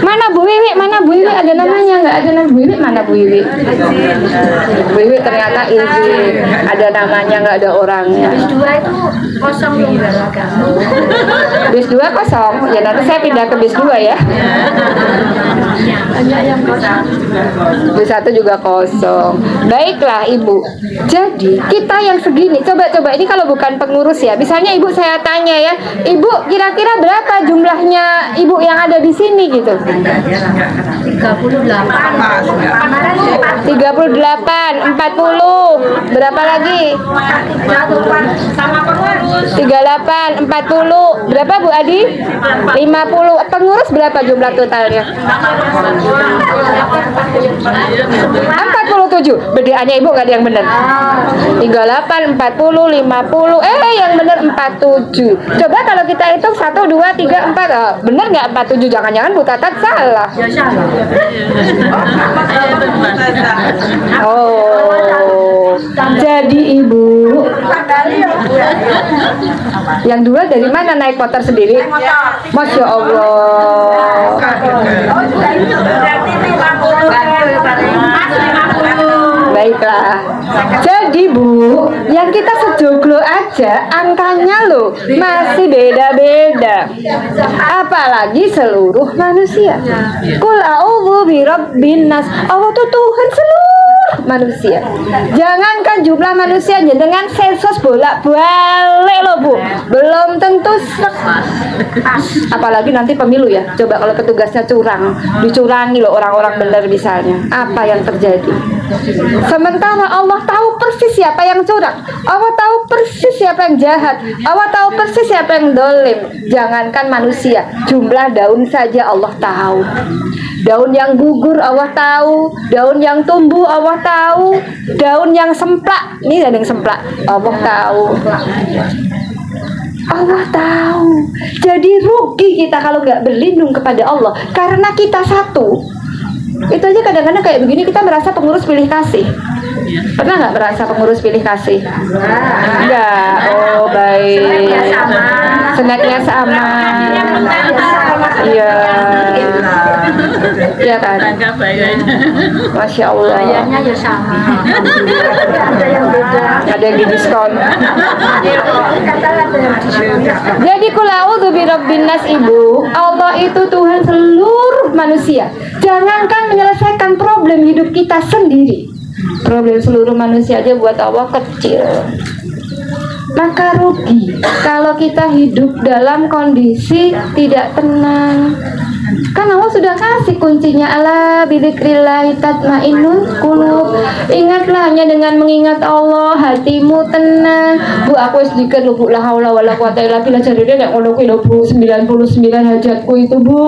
Mana Bu Wiwi? Ada namanya? Enggak ada nama Bu Wiwi. Mana Bu Wiwi? Bu Wiwi ternyata izin. Ada namanya, enggak ada orangnya. Bis 2 itu kosong longgar agama. Bis 2 kosong. Ya nanti saya pindah ke bis 2 ya. Banyak yang kosong. Bis 1 juga kosong. Baiklah Ibu. Jadi kita yang segini, coba ini kalau bukan pengurus ya. Misalnya Ibu saya tanya ya, Ibu kira-kira berapa jumlahnya Ibu yang ada di sini gitu? 38. 38, 40. Berapa lagi? 38, 40. Berapa Bu Adi? 50. Pengurus berapa jumlah totalnya? 47. Bedaannya Ibu nggak ada yang benar. 38, 40, 50. Yang benar 47. Coba kalau kita hitung 1, 2, 3, 4. Benar nggak 47? Jangan-jangan Bu Tatat salah. Ya salah. Oh, jadi Ibu yang dua dari mana naik motor sendiri? Masya Allah. Baiklah. Jadi Bu, yang kita sejoglo aja angkanya loh masih beda-beda. Apalagi seluruh manusia. Qul a'udzu birabbin nas. Allah tuh Tuhan seluruh manusia. Jangankan jumlah manusianya, dengan sensus bolak-balik loh Bu, belum tentu apalagi nanti pemilu ya. Coba kalau petugasnya curang, dicurangi loh orang-orang benar misalnya, apa yang terjadi? Sementara Allah tahu persis siapa yang curang, Allah tahu persis siapa yang jahat, Allah tahu persis siapa yang dolim. Jangankan manusia, jumlah daun saja Allah tahu. Daun yang gugur Allah tahu, daun yang tumbuh Allah tahu, daun yang semplak, ini ada yang semplak, Allah tahu. Allah tahu. Jadi rugi kita kalau nggak berlindung kepada Allah, karena kita satu. Itu aja kadang-kadang kayak begini kita merasa pengurus pilih kasih. Pernah nggak merasa pengurus pilih kasih? Enggak. Oh baik. Senatnya sama. Iya. Iya kan? Masya Allah. Bayarnya ya sama. Ada yang beda. Ada yang di diskon. Jadi qul a'udzu birabbin nas Ibu, Allah itu Tuhan seluruh manusia. Jangankan menyelesaikan problem hidup kita sendiri, problem seluruh manusia aja buat Allah kecil. Maka rugi kalau kita hidup dalam kondisi tidak tenang. Kan Allah sudah kasih kuncinya, ala bidzikrillah tatmainnul qulub. Ingatlah, hanya dengan mengingat Allah hatimu tenang. Bu, aku sedikit lho Bu, la haula wala quwata illa billah. Jadi nek ngono kuwi lho Bu, 99 hajatku itu Bu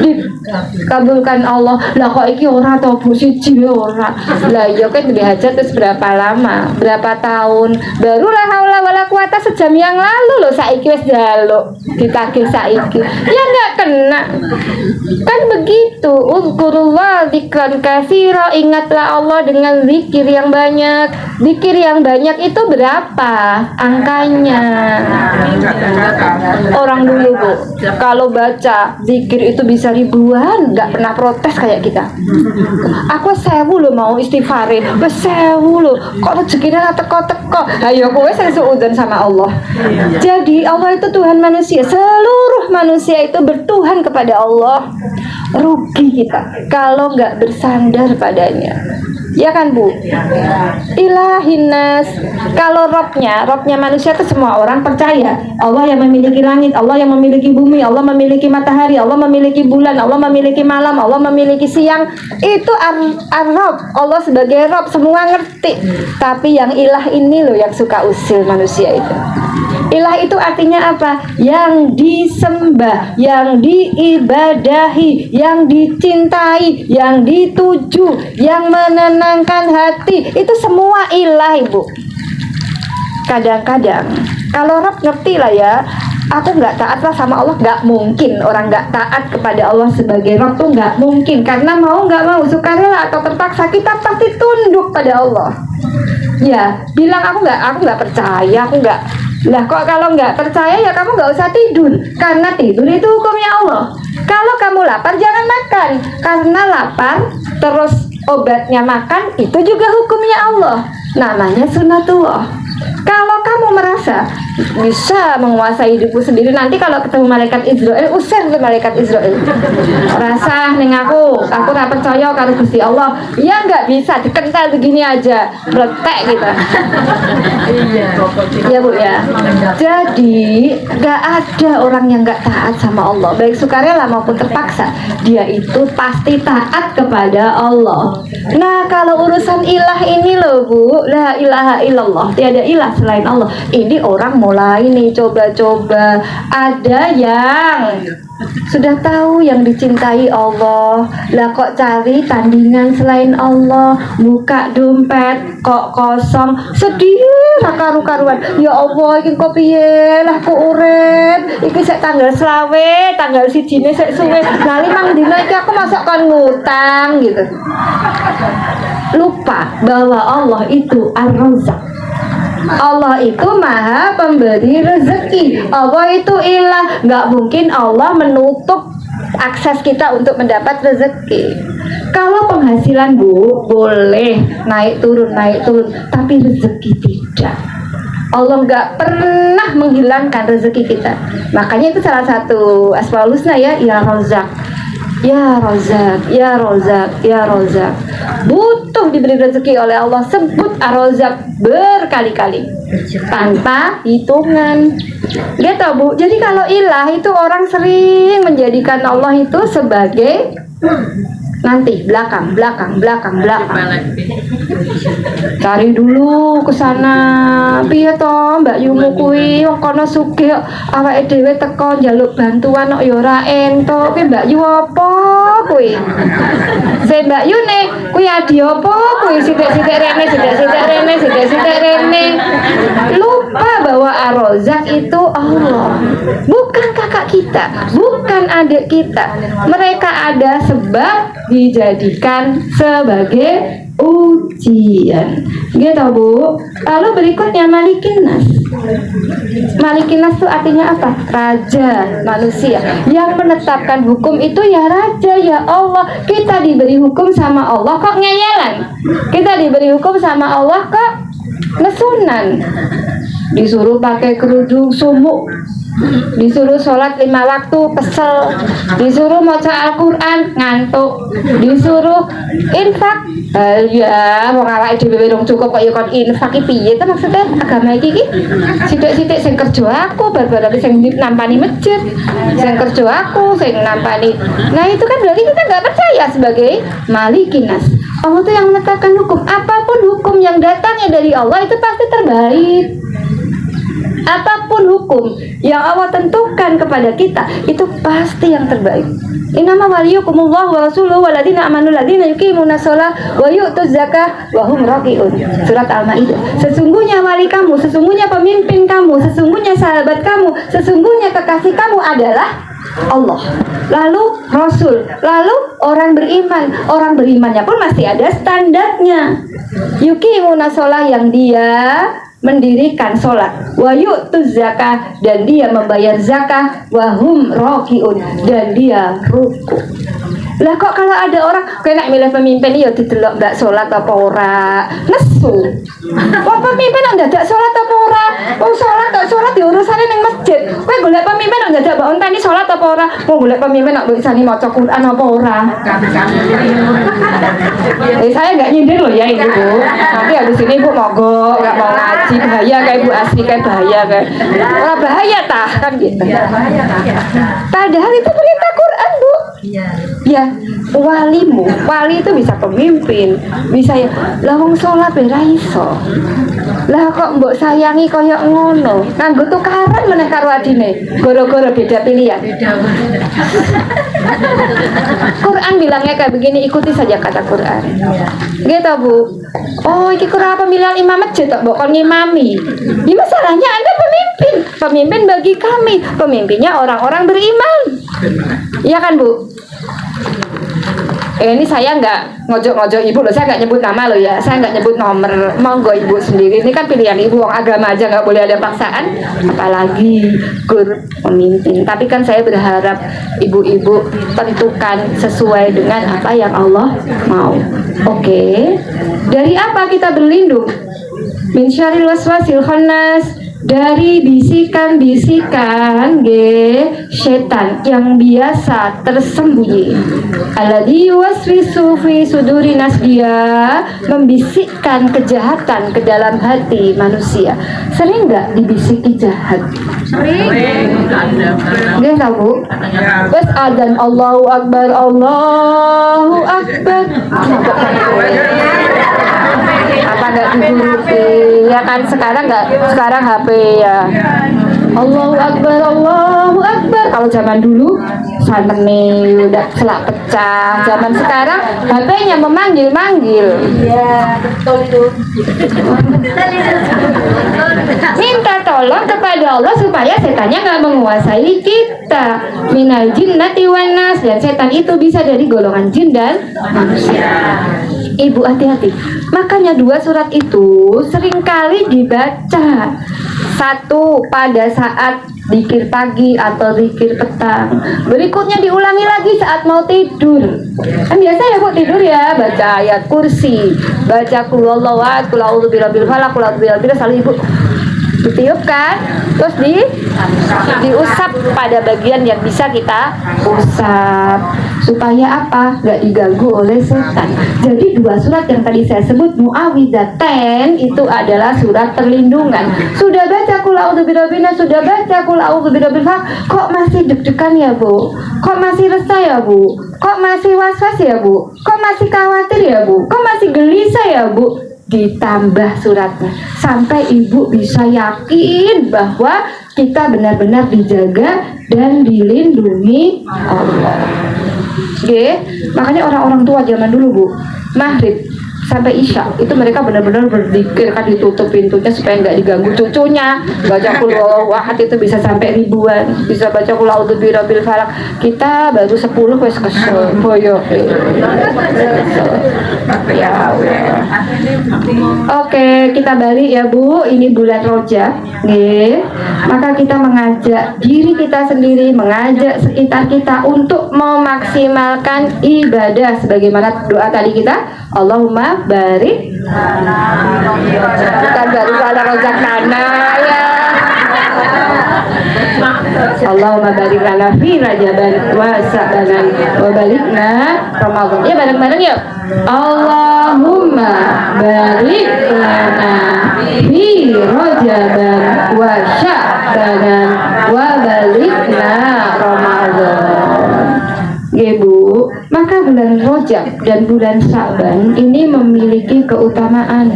dikabulkan Allah. Lah kok iki ora to Bu, siji ora. Lah iya kan duwe hajat terus berapa lama? Berapa tahun? Baru la haula wala wala quwata sejam yang lalu loh saiki wis jaluk ditagih saiki. Ya nggak kena. Kan begitu. Uzkurullah dzikran katsira, ingatlah Allah dengan zikir yang banyak. Zikir yang banyak itu berapa angkanya? Orang dulu Bu, kalau baca zikir itu bisa ribuan, nggak pernah protes kayak kita. Aku 1000 loh mau istighfarin, 1000 loh. Kok rezekinya teko-teko? Ayo kowe sing suudzon sama Allah. Jadi Allah itu Tuhan manusia. Seluruh manusia itu bertuhan kepada Allah. Rugi kita kalau nggak bersandar padanya. Ya kan Bu? Ilahinas. Kalau robnya manusia itu semua orang percaya Allah yang memiliki langit, Allah yang memiliki bumi, Allah memiliki matahari, Allah memiliki bulan, Allah memiliki malam, Allah memiliki siang. Itu ar-Rob, Allah sebagai Rob, semua ngerti. Tapi yang ilah ini loh yang suka usil manusia itu. Ilah itu artinya apa? Yang disembah, yang diibadahi, yang dicintai, yang dituju, yang menenangkan hati. Itu semua ilah Ibu. Kadang-kadang kalau Rob ngerti lah ya, aku nggak taat lah sama Allah. Nggak mungkin orang nggak taat kepada Allah sebagai Rob tuh nggak mungkin. Karena mau nggak mau, sukarela atau terpaksa, kita pasti tunduk pada Allah. Ya, bilang aku nggak percaya, aku nggak. Lah kok kalau nggak percaya ya kamu nggak usah tidur, karena tidur itu hukumnya Allah. Kalau kamu lapar jangan makan, karena lapar terus obatnya makan itu juga hukumnya Allah. Namanya sunnatullah. Kalau kamu merasa bisa menguasai hidupku sendiri, nanti kalau ketemu malaikat Israel, usir ke malaikat Israel. Rasa neng aku tak percaya karo Gusti Allah. Ya nggak bisa, dikental begini aja, meletek gitu. Iya Bu ya. Jadi nggak ada orang yang nggak taat sama Allah, baik sukarela maupun terpaksa. Dia itu pasti taat kepada Allah. Nah kalau urusan ilah ini loh Bu, la ilaha illallah, tiada ilah selain Allah. Ini orang mulai nih coba-coba. Ada yang sudah tahu yang dicintai Allah, lah kok cari tandingan selain Allah, buka dompet kok kosong, sedih karu-karuan. Ya Allah, iki kok piye lah kok urip iki sek tanggal selawe, tanggal 1 sek suwe, nah 5 dina iki aku masuk kon ngutang gitu. Lupa bahwa Allah itu Ar-Razzaq. Allah itu maha pemberi rezeki. Allah itu ilah. Nggak mungkin Allah menutup akses kita untuk mendapat rezeki. Kalau penghasilan Bu boleh naik turun, tapi rezeki tidak. Allah nggak pernah menghilangkan rezeki kita. Makanya itu salah satu Asmaul Husna ya Razzaq. Ya Razzaq, ya Razzaq, ya Razzaq. Butuh diberi rezeki oleh Allah, sebut Ar-Razzaq berkali-kali tanpa hitungan. Gitu Bu. Jadi kalau ilah itu orang sering menjadikan Allah itu sebagai nanti belakang. Cari dulu ke sana. Piye to Mbak Yumu kuwi wong kono sugih awake dhewe teko njaluk bantuan kok ya ora entuk. Kuwi Mbak Yu apa kuwi? Se Mbak Yune kuwi adi apa kuwi sithik-sithik rene. Lupa bahwa Ar-Razzaq itu Allah. Bukan kakak kita, bukan adik kita. Mereka ada sebab dijadikan sebagai ujian. Gitu Bu. Lalu berikutnya Malikinas. Malikinas itu artinya apa? Raja manusia. Yang menetapkan hukum itu ya raja, ya Allah. Kita diberi hukum sama Allah kok ngeyelan. Kita diberi hukum sama Allah kok nesunan. Disuruh pakai kerudung sumuk, disuruh sholat 5 waktu kesel, disuruh maca Al-Quran ngantuk, disuruh infak. Ya wong awake dhewe wong cukup kok ya kon infak iki piye ta maksudnya agama iki sithik-sithik sing kerja aku bar-bar sing nampani masjid, sing kerja aku sing nampani. Nah itu kan berarti kita nggak percaya sebagai Malikinas. Allah itu yang menetapkan hukum. Apapun hukum yang datangnya dari Allah itu pasti terbaik. Apapun hukum yang Allah tentukan kepada kita itu pasti yang terbaik. Innama waliyukumullah wa rasuluhu waladina amanu ladina yuqimuna shalah wa yu'tuz zakah wa hum raqiun. Surat Al-Maidah. Sesungguhnya wali kamu, sesungguhnya pemimpin kamu, sesungguhnya sahabat kamu, sesungguhnya kekasih kamu adalah Allah, lalu Rasul, lalu orang beriman. Orang berimannya pun masih ada standarnya. Yuqimuna shalah, yang dia mendirikan sholat, wa yu'tuz zakah, dan dia membayar zakah, wa hum raki'un, dan dia ruku. Lah kok kalau ada orang kena milih pemimpin ya didelok ndak sholat apa ora, nesu. Wah pemimpin ndak ada sholat apa ora? Oh sholat tak sholat di urusane ning masjid. Kowe golek pemimpin ndak ada mbok enteni sholat apa ora? Mau golek pemimpin ndak mbok isani maca Quran apa ora? Saya nggak nyindir loh ya ini Bu. Nanti habis ini Bu mogok, nggak mau ngaji, bahaya kayak Bu Asri, kayak bahaya kayak. Ora bahaya tah kan gitu. Padahal itu perintah Quran Bu. Ya, walimu, wali itu bisa pemimpin, bisa ya. Lah wong salat ora iso. Lah kok mbok sayangi kaya ngono, nganggo tukaran meneh karo adine, gara-gara beda pilihan. Quran bilangnya kayak begini, ikuti saja kata Quran. Gitu Bu. Oh, iki Quran pemilihan imam masjid tok mbok kon ngimami. Di masalahnya Anda pemimpin, pemimpin bagi kami, pemimpinnya orang-orang beriman. Iya kan Bu? Ini saya nggak ngojok-ngojok ibu loh, saya nggak nyebut nama loh ya, saya nggak nyebut nomor, monggo ibu sendiri, ini kan pilihan ibu, orang agama aja nggak boleh ada paksaan, apalagi grup pemimpin. Tapi kan saya berharap ibu-ibu tentukan sesuai dengan apa yang Allah mau. Oke. Dari apa kita berlindung? Min syarril waswasil khannas, dari bisikan-bisikan setan yang biasa tersembunyi. Alladzi yuwaswisu fi suduri nas, dia membisikkan kejahatan ke dalam hati manusia. Sering nggak dibisiki jahat? Sering. Nggih tahu? Wes adzan Allahu Akbar, Allahu Akbar. Apa nggak dituruti? Ya kan sekarang HP ya. Allahu Akbar, Allahu Akbar. Kalau zaman dulu saneni udah selak pecah. Zaman sekarang HP-nya memanggil-manggil. Iya, betul itu. Minta tolong kepada Allah supaya setannya nggak menguasai kita. Minal jinnati wan nas, dan setan itu bisa dari golongan jin dan manusia. Ibu hati-hati. Makanya 2 surat itu seringkali dibaca. Satu pada saat zikir pagi atau zikir petang. Berikutnya diulangi lagi saat mau tidur. Kan biasa ya Bu tidur ya, baca ayat kursi, baca qul huwallahu ahad, qul a'udzu birabbil falaq, qul a'udzu birabbil nas, selalu Ibu ditiup kan, terus diusap pada bagian yang bisa kita usap supaya apa? Gak diganggu oleh setan. Jadi 2 surat yang tadi saya sebut muawwidzatain itu adalah surat perlindungan. Sudah baca qul a'udzu birabbin nas, sudah baca qul a'udzu birabbil falaq, kok masih deg-degan ya Bu? Kok masih resah ya Bu? Kok masih was-was ya Bu? Kok masih khawatir ya Bu? Kok masih gelisah ya Bu? Ditambah suratnya sampai ibu bisa yakin bahwa kita benar-benar dijaga dan dilindungi Allah. Oke, makanya orang-orang tua zaman dulu Bu, maghrib sampai isya itu mereka benar-benar berzikir, kan ditutup pintunya supaya nggak diganggu cucunya. Baca qul huwallahu ahad itu bisa sampai ribuan, bisa baca qul a'udzu birabbil falaq. Kita baru 10 wes kesel boyo. Ya Allah. Oke, kita balik ya Bu, ini bulan Rajab. Nggih. Maka kita mengajak diri kita sendiri, mengajak sekitar kita untuk memaksimalkan ibadah sebagaimana doa tadi kita, Allahumma barik bukan baru ala rozak nana ya. Allahumma barik lana fi rajaban wa sa'banan wa balikna Ramadan. Ya bareng-bareng yuk. Allahumma barik lana fi rajaban wa sa'banan wa balikna Ramadan. Bu, maka bulan Rajab dan bulan Sa'ban ini memiliki keutamaan.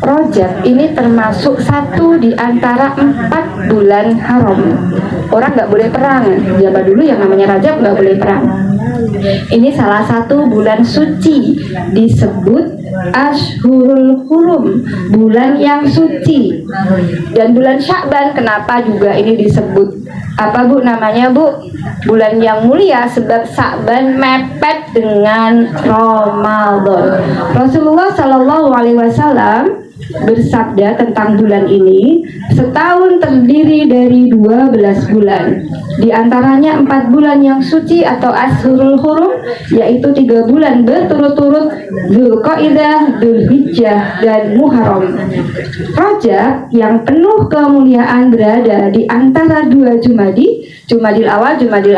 Rajab ini termasuk 1 di antara 4 bulan haram. Orang nggak boleh perang. Zaman dulu yang namanya Rajab nggak boleh perang. Ini salah satu bulan suci, disebut Ashhurul Hurum, bulan yang suci. Dan bulan Sya'ban kenapa juga ini disebut apa Bu namanya Bu? Bulan yang mulia, sebab Sya'ban mepet dengan Ramadan. Rasulullah Shallallahu Alaihi Wasallam bersabda tentang bulan ini, setahun terdiri dari 12 bulan. Di antaranya 4 bulan yang suci atau Ashhurul Hurum, yaitu 3 bulan berturut-turut, Dzulqa'dah, Dzulhijjah, dan Muharram. Rajab yang penuh kemuliaan berada di antara 2 Jumadil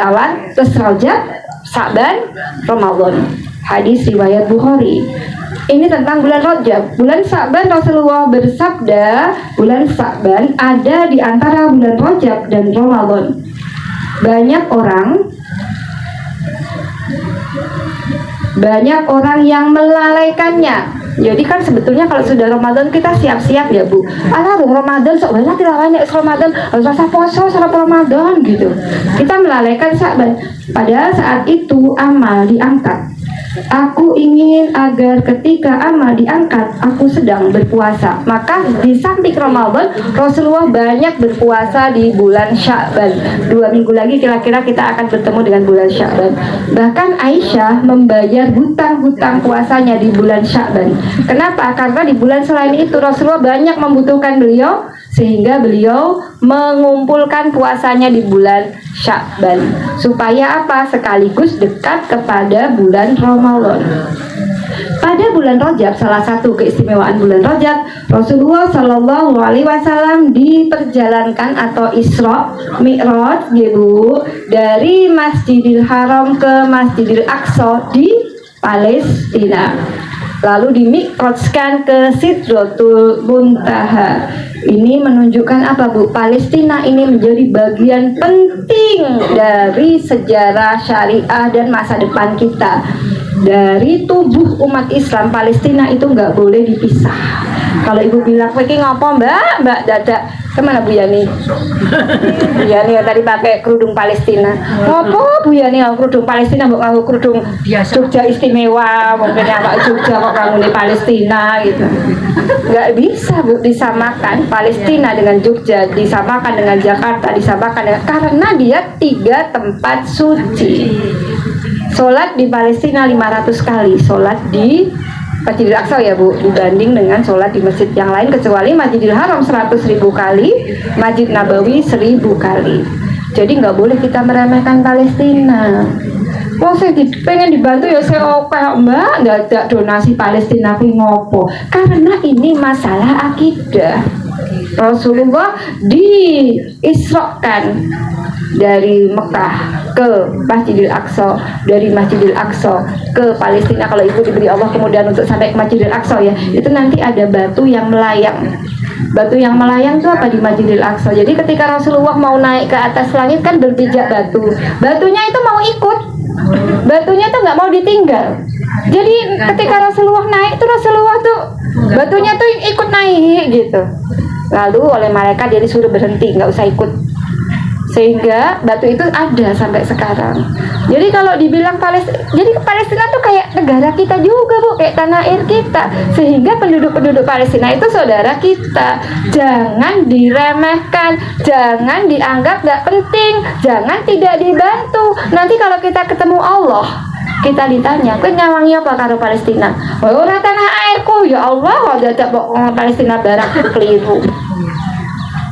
Awal, terus Rajab, Sya'ban, Ramadan. Hadis riwayat Bukhari. Ini tentang bulan Rajab. Bulan Sya'ban Rasulullah bersabda, bulan Sya'ban ada di antara bulan Rajab dan Ramadan. Banyak orang yang melalaikannya. Jadi kan sebetulnya kalau sudah Ramadan kita siap-siap ya Bu. Ramadan sok banyak tilawahnya Ramadan, harus rasa poso selama Ramadan gitu. Kita melalaikan Sya'ban. Padahal saat itu amal diangkat. Aku ingin agar ketika amal diangkat, aku sedang berpuasa. Maka di samping Ramadan, Rasulullah banyak berpuasa di bulan Sya'ban. 2 minggu lagi kira-kira kita akan bertemu dengan bulan Sya'ban. Bahkan Aisyah membayar hutang-hutang puasanya di bulan Sya'ban. Kenapa? Karena di bulan selain itu Rasulullah banyak membutuhkan beliau, sehingga beliau mengumpulkan puasanya di bulan Sya'ban. Supaya apa? Sekaligus dekat kepada bulan Ramadan. Pada bulan Rajab, salah satu keistimewaan bulan Rajab, Rasulullah Shallallahu Alaihi Wasallam diperjalankan atau Isra Mi'raj, Bu, dari Masjidil Haram ke Masjidil Aqsa di Palestina. Lalu dimikrojkan ke Sidratul Muntaha. Ini menunjukkan apa Bu? Palestina ini menjadi bagian penting dari sejarah syariah dan masa depan kita. Dari tubuh umat Islam, Palestina itu nggak boleh dipisah. Kalau ibu bilang, "Kowe iki ngopo Mbak dadak kemana Bu Yani?" Bu Yani ya tadi pakai kerudung Palestina. Ngopo Bu Yani kerudung Palestina, mbok nganggo kerudung Jogja istimewa, mungkin apa Jogja kok nganggo Palestina gitu. Nggak bisa Bu disamakan Palestina dengan Jogja, disamakan dengan Jakarta, disamakan dengan, karena dia 3 tempat suci. Sholat di Palestina 500 kali, sholat di Masjidil Aqsa ya Bu, dibanding dengan sholat di masjid yang lain, kecuali Masjidil Haram 100.000 kali, Masjid Nabawi 1000 kali. Jadi nggak boleh kita meremehkan Palestina. Wong saya pengen dibantu ya saya kayak Mbak, nggak ada donasi Palestina kuwi ngopo? Karena ini masalah akidah. Rasulullah diisrokan dari Mekah ke Masjidil Aqsa, dari Masjidil Aqsa ke Palestina. Kalau ibu diberi Allah kemudian untuk sampai ke Masjidil Aqsa ya, itu nanti ada batu yang melayang. Batu yang melayang itu apa di Masjidil Aqsa? Jadi ketika Rasulullah mau naik ke atas langit kan berpijak batu. Batunya itu mau ikut. Batunya tuh nggak mau ditinggal. Jadi ketika Rasulullah naik tuh Rasulullah tuh batunya tuh ikut naik gitu. Lalu oleh malaikat dia disuruh berhenti, nggak usah ikut. Sehingga batu itu ada sampai sekarang. Jadi kalau dibilang Palestina tuh kayak negara kita juga Bu, kayak tanah air kita. Sehingga penduduk-penduduk Palestina itu saudara kita. Jangan diremehkan, jangan dianggap nggak penting, jangan tidak dibantu. Nanti kalau kita ketemu Allah, kita ditanya, "Kowe nyawangi apa karo Palestina?" "Oh, ora tanah airku." "Ya Allah, kok dadak Palestina barang keliru."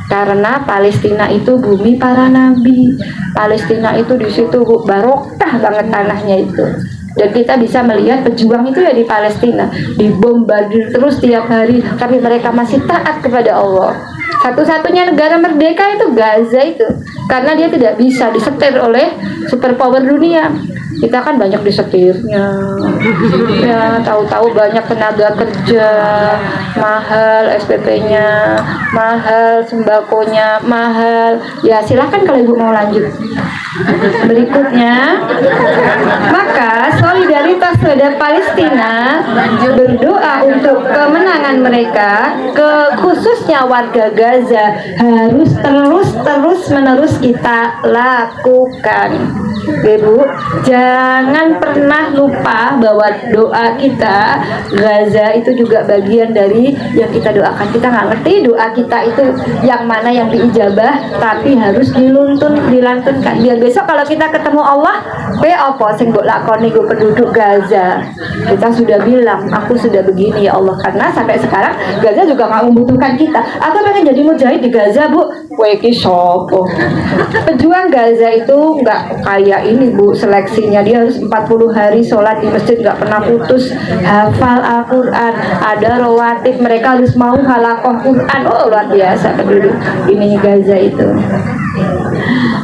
Karena Palestina itu bumi para nabi. Palestina itu di situ barokah banget tanahnya itu. Dan kita bisa melihat pejuang itu ya di Palestina, dibombardir terus tiap hari, tapi mereka masih taat kepada Allah. Satu-satunya negara merdeka itu Gaza itu, karena dia tidak bisa disetir oleh superpower dunia. Kita kan banyak disetirnya, ya tahu-tahu banyak tenaga kerja, mahal SPP-nya, mahal sembakonya, mahal. Ya silakan kalau ibu mau lanjut. Berikutnya, maka solidaritas terhadap Palestina berdoa untuk kemenangan mereka, khususnya warga Gaza, harus terus menerus kita lakukan. Ibu, jangan pernah lupa bahwa doa kita Gaza itu juga bagian dari yang kita doakan. Kita nggak ngerti doa kita itu yang mana yang diijabah, tapi harus dilantunkan. Biar besok kalau kita ketemu Allah, apa sing mbok lakoni go penduduk Gaza. Kita sudah bilang, aku sudah begini ya Allah, karena sampai sekarang Gaza juga nggak membutuhkan kita. Aku pengen jadi mujahid di Gaza, Bu. Kowe iki sopo? Pejuang Gaza itu nggak kayak ini, Bu. Seleksinya dia harus 40 hari sholat di masjid nggak pernah putus, hafal Al-Quran, ada rawatib, mereka harus mau halakoh Quran. Oh, luar biasa penduduk ini Gaza itu.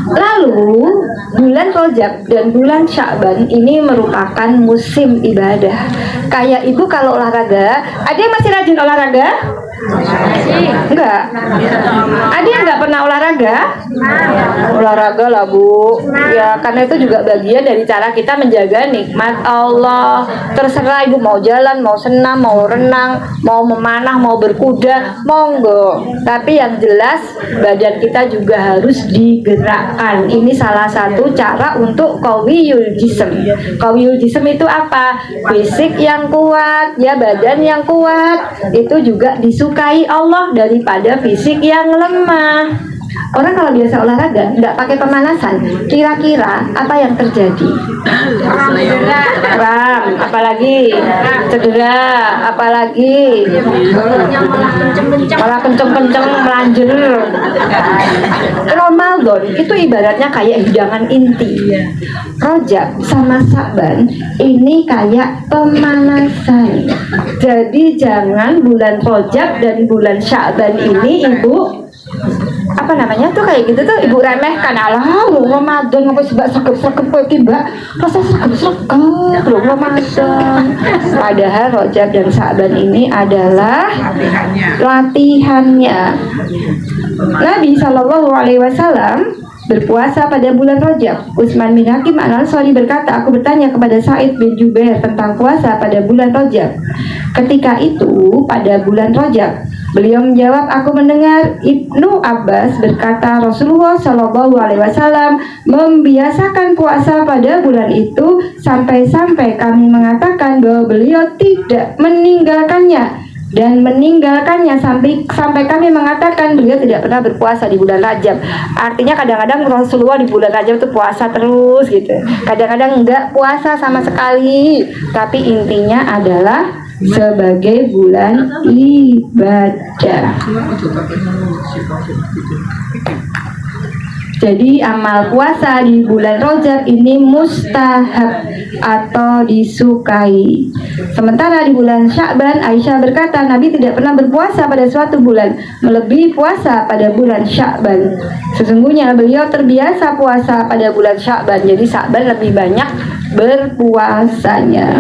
Lalu bulan Rajab dan bulan Sya'ban ini merupakan musim ibadah. Kayak ibu kalau olahraga, ada yang masih rajin olahraga? Enggak. Ada yang nggak pernah olahraga? Olahraga lah, Bu. Ya, karena itu juga bagian dari cara kita menjaga nikmat Allah. Terserah ibu mau jalan, mau senam, mau renang, mau memanah, mau berkuda, monggo. Tapi yang jelas badan kita juga harus digerakkan. Ini salah satu cara untuk qawiyul jism. Qawiyul jism itu apa? Fisik yang kuat, ya, badan yang kuat. Itu juga disukai Allah daripada fisik yang lemah. Orang kalau biasa olahraga nggak pakai pemanasan, kira-kira apa yang terjadi? Kram, apalagi cedera, apalagi malah kenceng-kenceng melanjur. Ramadan itu ibaratnya kayak hidangan inti. Rajab sama Sya'ban ini kayak pemanasan. Jadi jangan bulan Rajab dan bulan Sya'ban ini ibu apa namanya tuh kayak gitu tuh ibu remehkan. Alah Ramadan apa sebab sekep-sekep tiba rasa sekep-sekep belum Ramadan. Padahal Rajab dan Sya'ban ini adalah latihannya. Nabi Shallallahu Alaihi Wasallam berpuasa pada bulan Rajab. Utsman bin Hakim Al-Ansari berkata, aku bertanya kepada Sa'id bin Jubair tentang puasa pada bulan Rajab. Ketika itu pada bulan Rajab, beliau menjawab, aku mendengar Ibnu Abbas berkata Rasulullah Shallallahu Alaihi Wasallam membiasakan puasa pada bulan itu sampai-sampai kami mengatakan bahwa beliau tidak meninggalkannya. Dan meninggalkannya sampai kami mengatakan beliau tidak pernah berpuasa di bulan Rajab. Artinya kadang-kadang Rasulullah di bulan Rajab itu puasa terus gitu. Kadang-kadang enggak puasa sama sekali. Tapi intinya adalah sebagai bulan ibadah. Jadi amal puasa di bulan Rajab ini mustahab atau disukai. Sementara di bulan Sya'ban, Aisyah berkata Nabi tidak pernah berpuasa pada suatu bulan melebihi puasa pada bulan Sya'ban. Sesungguhnya beliau terbiasa puasa pada bulan Sya'ban. Jadi Sya'ban lebih banyak berpuasanya.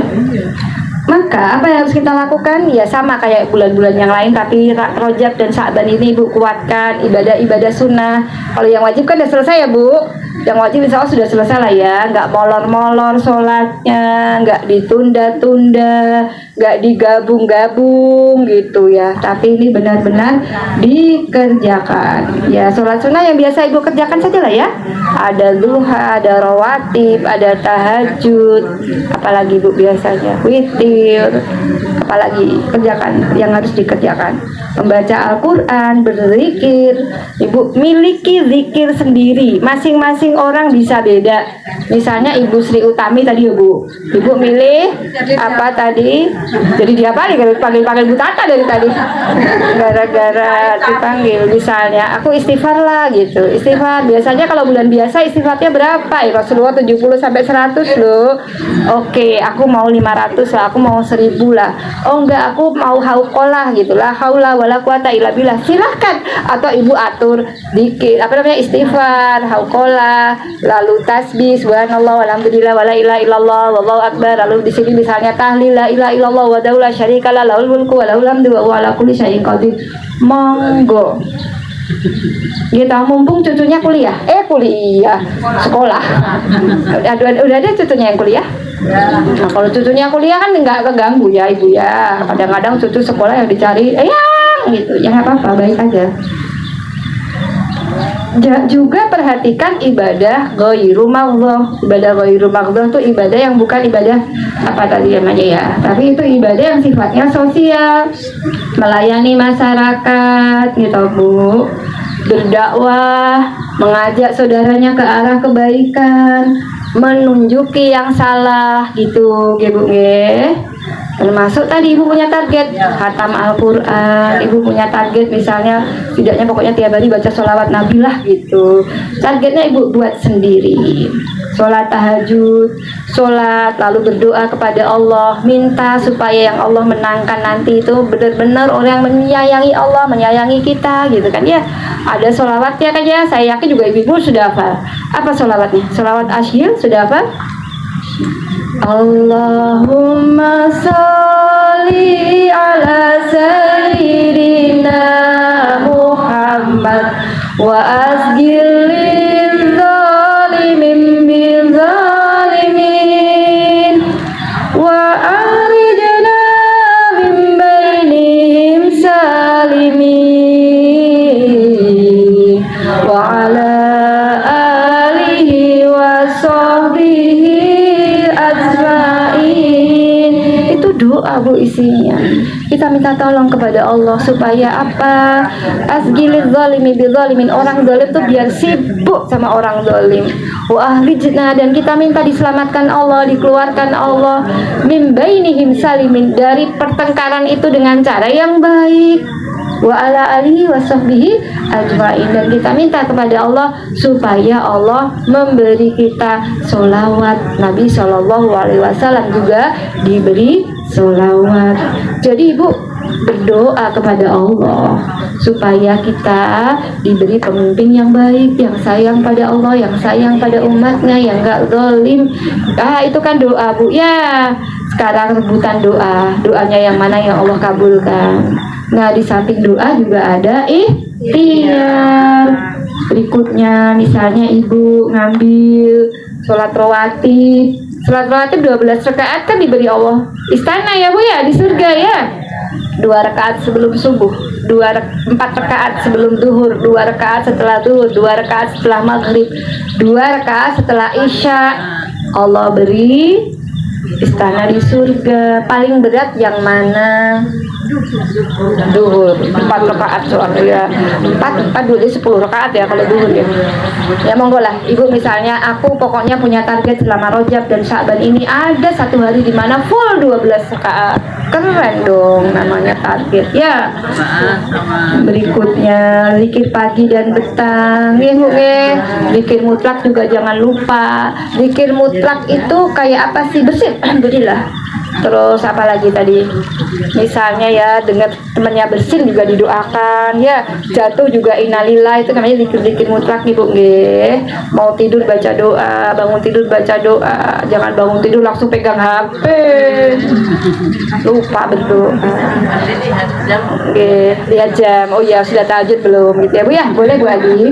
Maka apa yang harus kita lakukan? Ya sama kayak bulan-bulan yang lain, tapi Rajab dan Sya'ban ini ibu kuatkan ibadah-ibadah sunnah. Kalau yang wajib kan udah selesai ya Bu. Yang wajib insya Allah sudah selesai lah ya. Nggak molor-molor sholatnya, nggak ditunda-tunda, nggak digabung-gabung gitu ya. Tapi ini benar-benar dikerjakan. Ya sholat sunnah yang biasa ibu kerjakan saja lah ya. Ada duha, ada rawatib, ada tahajud, apalagi Bu biasanya witir, apalagi kerjakan yang harus dikerjakan. Membaca Al-Quran, berzikir. Ibu miliki zikir sendiri. Masing-masing orang bisa beda. Misalnya Ibu Sri Utami tadi ya Bu, Ibu milih apa tadi? Jadi dia panggil Bu Tata dari tadi. Gara-gara dipanggil. Misalnya aku istighfar lah gitu. Istighfar biasanya kalau bulan biasa istighfarnya berapa? Ya Rasulullah 70 sampai 100 loh. Oke, aku mau 500 lah, aku mau 1000 lah. Oh enggak, aku mau hauqolah gitu lah. Haula wala quwata illa billah. Silahkan. Atau ibu atur dikit apa namanya istighfar, hauqolah, lalu tasbih, subhanallah, walhamdulillah, wala ilaha illallah, wallahu akbar. Lalu di sini misalnya tahlil la ilaha illallah wa la syarikalah, lahul mulku wa lahul hamdu wa huwa ala kulli syai'in qadir. Monggo. Gitu, mumpung cucunya kuliah. Sekolah. Udah ada cucunya yang kuliah? Nah, kalau cucunya kuliah kan nggak keganggu ya Ibu ya. Kadang-kadang cucu sekolah yang dicari, gitu. Ya nggak apa-apa, baik aja. Juga perhatikan ibadah ghairu maghdhah. Ibadah ghairu maghdhah itu ibadah yang bukan ibadah apa tadi namanya ya, tapi itu ibadah yang sifatnya sosial, melayani masyarakat gitu Bu, berdakwah, mengajak saudaranya ke arah kebaikan, menunjuki yang salah gitu Bu nggih. Termasuk tadi ibu punya target khatam Al-Quran, ibu punya target misalnya setidaknya pokoknya tiap hari baca sholawat Nabi lah gitu. Targetnya ibu buat sendiri, sholat tahajud, sholat lalu berdoa kepada Allah, minta supaya yang Allah menangkan nanti itu benar-benar orang yang menyayangi Allah, menyayangi kita gitu kan ya. Ada sholawatnya kan ya, saya yakin juga ibu sudah hafal. Apa sholawatnya? Sholawat asyir sudah hafal? Allahumma sholli ala sayyidina Muhammad wa asgil lil zalimin bil zalimin wa arijna min bainihim salimin wa ala alihi wa sahbihi ajmain. Itu doa Bu isinya. Kita minta tolong kepada Allah supaya apa? Asgiliz zalimi bil zalimin, orang zalim tuh biar sibuk sama orang zalim. Wa ahlijna, dan kita minta diselamatkan Allah, dikeluarkan Allah min bainihim salimin, dari pertengkaran itu dengan cara yang baik. Wa ala alihi wa sahbihi ajmain, dan kita minta kepada Allah supaya Allah memberi kita sholawat. Nabi SAW juga diberi sholawat. Jadi ibu berdoa kepada Allah supaya kita diberi pemimpin yang baik, yang sayang pada Allah, yang sayang pada umatnya, yang gak zalim. Itu kan doa Bu ya. Sekarang rebutan doa, doanya yang mana yang Allah kabulkan. Nah, di samping doa juga ada ikhtiar. Berikutnya misalnya ibu ngambil sholat rawatib. Sholat rawatib 12 rakaat kan diberi Allah istana ya Bu ya, di surga ya. 2 rakaat sebelum subuh, 4 rakaat sebelum duhur, 2 rakaat setelah duhur, 2 rakaat setelah maghrib, 2 rakaat setelah isya. Allah beri istana di surga. Paling berat yang mana? Duhur, 4 rakaat soalnya ya. 4 dulu 10 rakaat ya kalau duhur ya. Ya monggo lah ibu, misalnya aku pokoknya punya target selama Rajab dan Sya'ban ini ada satu hari di mana full 12 rakaat. Keren dong namanya target ya. Berikutnya zikir pagi dan petang ya Bu ya. Zikir mutlak juga jangan lupa. Zikir mutlak itu kayak apa sih? Bersih alhamdulillah. Terus apa lagi tadi? Misalnya ya dengar temannya bersin juga didoakan ya. Jatuh juga innalillah, itu namanya zikir-zikir mutlak nih Bu nggih. Mau tidur baca doa, bangun tidur baca doa. Jangan bangun tidur langsung pegang HP. Lupa berdoa. Lihat jam. Oh iya, sudah tahajud belum gitu ya Bu ya? Boleh Bu Adi.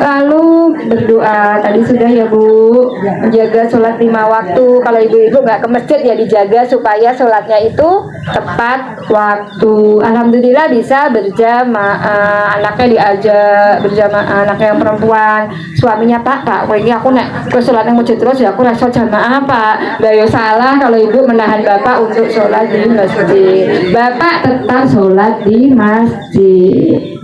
Lalu berdoa tadi sudah ya Bu. Menjaga sholat 5 waktu. Kalau ibu-ibu nggak ke masjid ya dijaga supaya sholatnya itu tepat waktu. Alhamdulillah bisa berjamaah, anaknya diajak berjamaah, anaknya yang perempuan, suaminya Pak, ini aku nek ke sholat yang masjid terus ya aku rasa jamaah Pak. Gak salah kalau ibu menahan bapak untuk sholat di masjid. Bapak tetap sholat di masjid.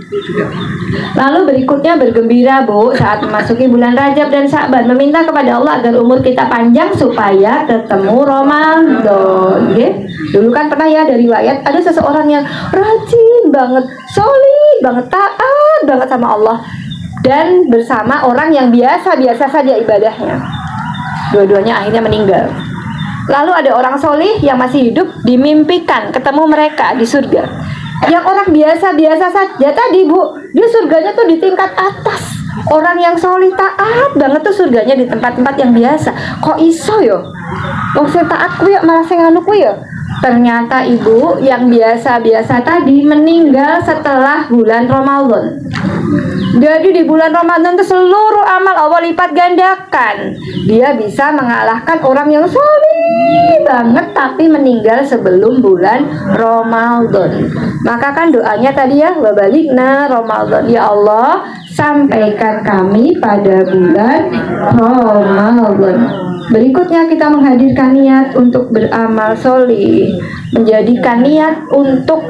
Lalu berikutnya bergembira Bu saat memasuki bulan Rajab dan Sya'ban, meminta kepada Allah agar umur kita panjang supaya ketemu Ramadan. Dulu kan pernah ya dari riwayat ada seseorang yang rajin banget, solih banget, taat banget sama Allah, dan bersama orang yang biasa-biasa saja ibadahnya. Dua-duanya akhirnya meninggal. Lalu ada orang solih yang masih hidup dimimpikan ketemu mereka di surga. Yang orang biasa-biasa saja tadi Bu, dia surganya tuh di tingkat atas. Orang yang solih taat banget tuh surganya di tempat-tempat yang biasa. Kok iso yo? Wong sing taat kuwi malah sing anu kuwi yo. Ternyata ibu yang biasa-biasa tadi meninggal setelah bulan Ramadan. Jadi di bulan Ramadan itu seluruh amal Allah lipat gandakan. Dia bisa mengalahkan orang yang solih banget tapi meninggal sebelum bulan Ramadan. Maka kan doanya tadi ya, wabalikna Ramadan. Ya Allah, sampaikan kami pada bulan Ramadan. Berikutnya kita menghadirkan niat untuk beramal solih, menjadikan niat untuk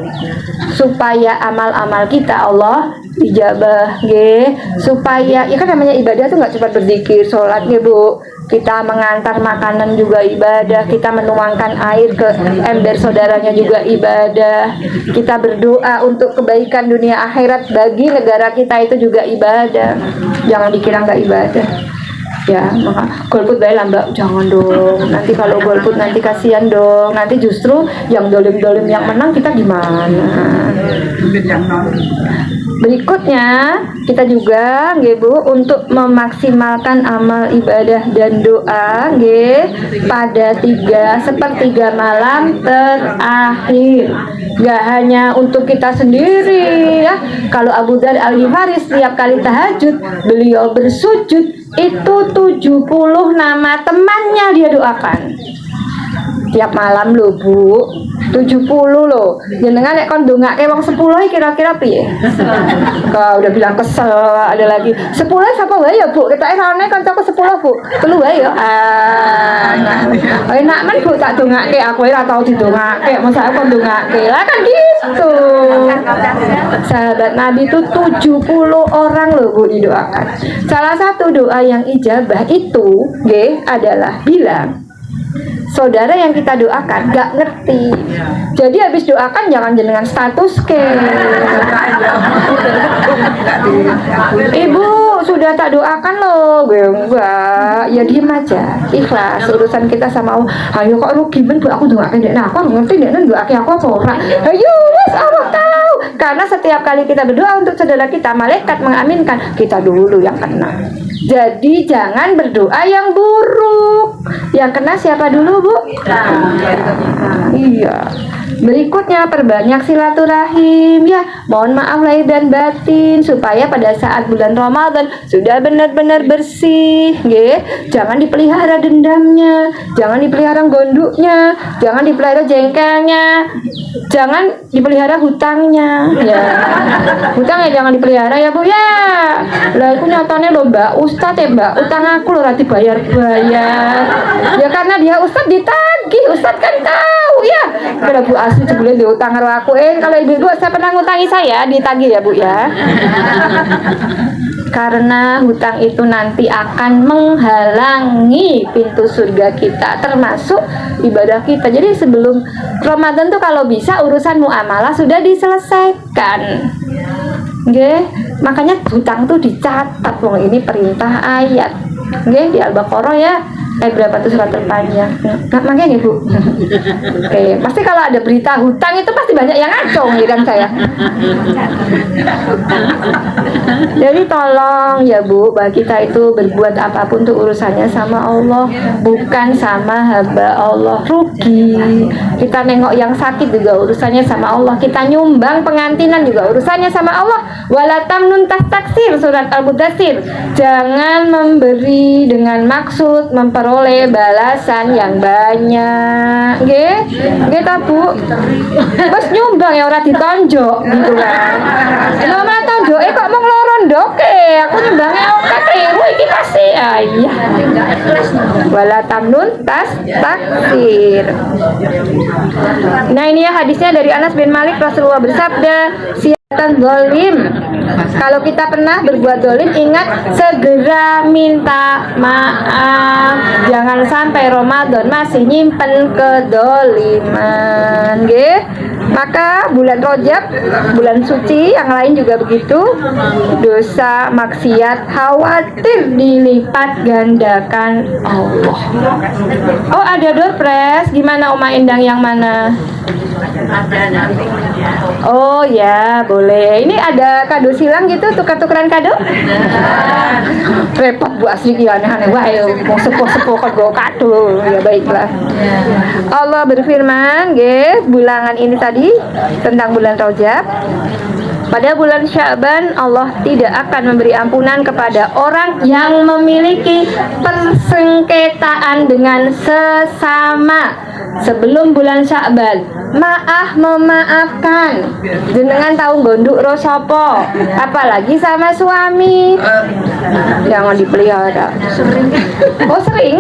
supaya amal-amal kita Allah dijabah, supaya ya kan namanya ibadah tuh nggak cuma berzikir, sholat Bu. Kita mengantar makanan juga ibadah, kita menuangkan air ke ember saudaranya juga ibadah, kita berdoa untuk kebaikan dunia akhirat bagi negara kita itu juga ibadah. Jangan dikira nggak ibadah. Ya, maka golput baik lah Mbak, jangan dong. Nanti kalau golput nanti kasihan dong. Nanti justru yang dolim-dolim yang menang kita gimana? Berikutnya kita juga Bu untuk memaksimalkan amal ibadah dan doa pada 3/4 malam terakhir. Gak hanya untuk kita sendiri ya. Kalau Abu Dzar Al-Ghifari setiap kali tahajud beliau bersujud itu 70 nama temannya dia doakan tiap malam loh Bu, 70 loh. Jenengan nek kon ndongake wong 10 kira-kira piye? Kau udah bilang kesel, ada lagi 10 sapa wae ya Bu, ketake rene kancaku 10 Bu, telu wae ya. Enak men Bu tak dongake, aku ora tau didongake, masa aku ndongake. Lah kan gitu. Sahabat Nabi itu 70 orang loh Bu didoakan. Salah satu doa yang ijabah itu adalah bilang saudara yang kita doakan gak ngerti, jadi habis doakan jangan jenengan status Ibu sudah tak doakan loh, enggak, ya diem aja, ikhlas urusan kita sama Allah. Ayo kok rugi men Bu, aku doakan dek, nah aku ngerti dek, doakan aku apa ora, ayo wes Allah tahu. Karena setiap kali kita berdoa untuk saudara kita, malaikat mengaminkan, kita dulu yang kena. Jadi jangan berdoa yang buruk. Yang kena siapa dulu Bu? Iya. Berikutnya perbanyak silaturahim ya. Mohon maaf lahir dan batin supaya pada saat bulan Ramadan sudah benar-benar bersih, Jangan dipelihara dendamnya, jangan dipelihara gonduknya, jangan dipelihara jengkelnya, jangan dipelihara hutangnya, ya. Hutangnya jangan dipelihara ya Bu ya. Lah aku nyatanya loh Mbak Ustadz ya Mbak, utang aku loh rati bayar-bayar. Ya karena dia Ustadz ditagih, Ustadz kan tahu ya. Kalau Bu asli sebelum diutang karo aku, kalau ibu-ibu saya pernah ngutangi saya ditagih ya Bu ya. Karena hutang itu nanti akan menghalangi pintu surga kita, termasuk ibadah kita. Jadi sebelum Ramadan tuh kalau bisa urusan muamalah sudah diselesaikan. Makanya hutang tuh dicatat, wong ini perintah ayat. Di Al-Baqarah ya. Berapa tuh surat terpanjang? Makanya Bu. Pasti kalau ada berita hutang itu pasti banyak yang ngacung ya kan saya. Jadi tolong ya Bu, bahwa kita itu berbuat apapun tuh urusannya sama Allah, bukan sama hamba Allah. Rugi. Kita nengok yang sakit juga urusannya sama Allah. Kita nyumbang pengantinan juga urusannya sama Allah. Wala tamnun tastaksir, surat Al-Mudaththir. Jangan memberi dengan maksud memperoleh balasan yang banyak. Kita Bu. Bos nyumbang ya ora ditonjok gitu kan. Lha malah tonjoke kok mung loro ndoke. Aku nyumbange oke kliru iki pasti. Iya. Wala tamnun tastaksir. Nah ini ya hadisnya dari Anas bin Malik, Rasulullah bersabda, siatan zalim. Kalau kita pernah berbuat zalim, ingat segera minta maaf. Jangan sampai Ramadan masih nyimpen kedoliman. Maka bulan Rajab, bulan suci yang lain juga begitu. Dosa maksiat khawatir dilipat gandakan Allah. Oh ada door prize, gimana Uma Endang yang mana? Oh ya boleh. Ini ada kado silang gitu, tukar-tukaran kado? Repot Bu asli aneh-aneh. Wah mau sepuh-sepuh kado. Ya baiklah. Allah berfirman, bulangan ini tadi tentang bulan Rajab. Pada bulan Sya'ban Allah tidak akan memberi ampunan kepada orang yang memiliki persengketaan dengan sesama sebelum bulan Sya'ban. Maaf memaafkan. Jenengan tahu gonduk ro sapa? Apalagi sama suami. Jangan dipelihara. Oh sering.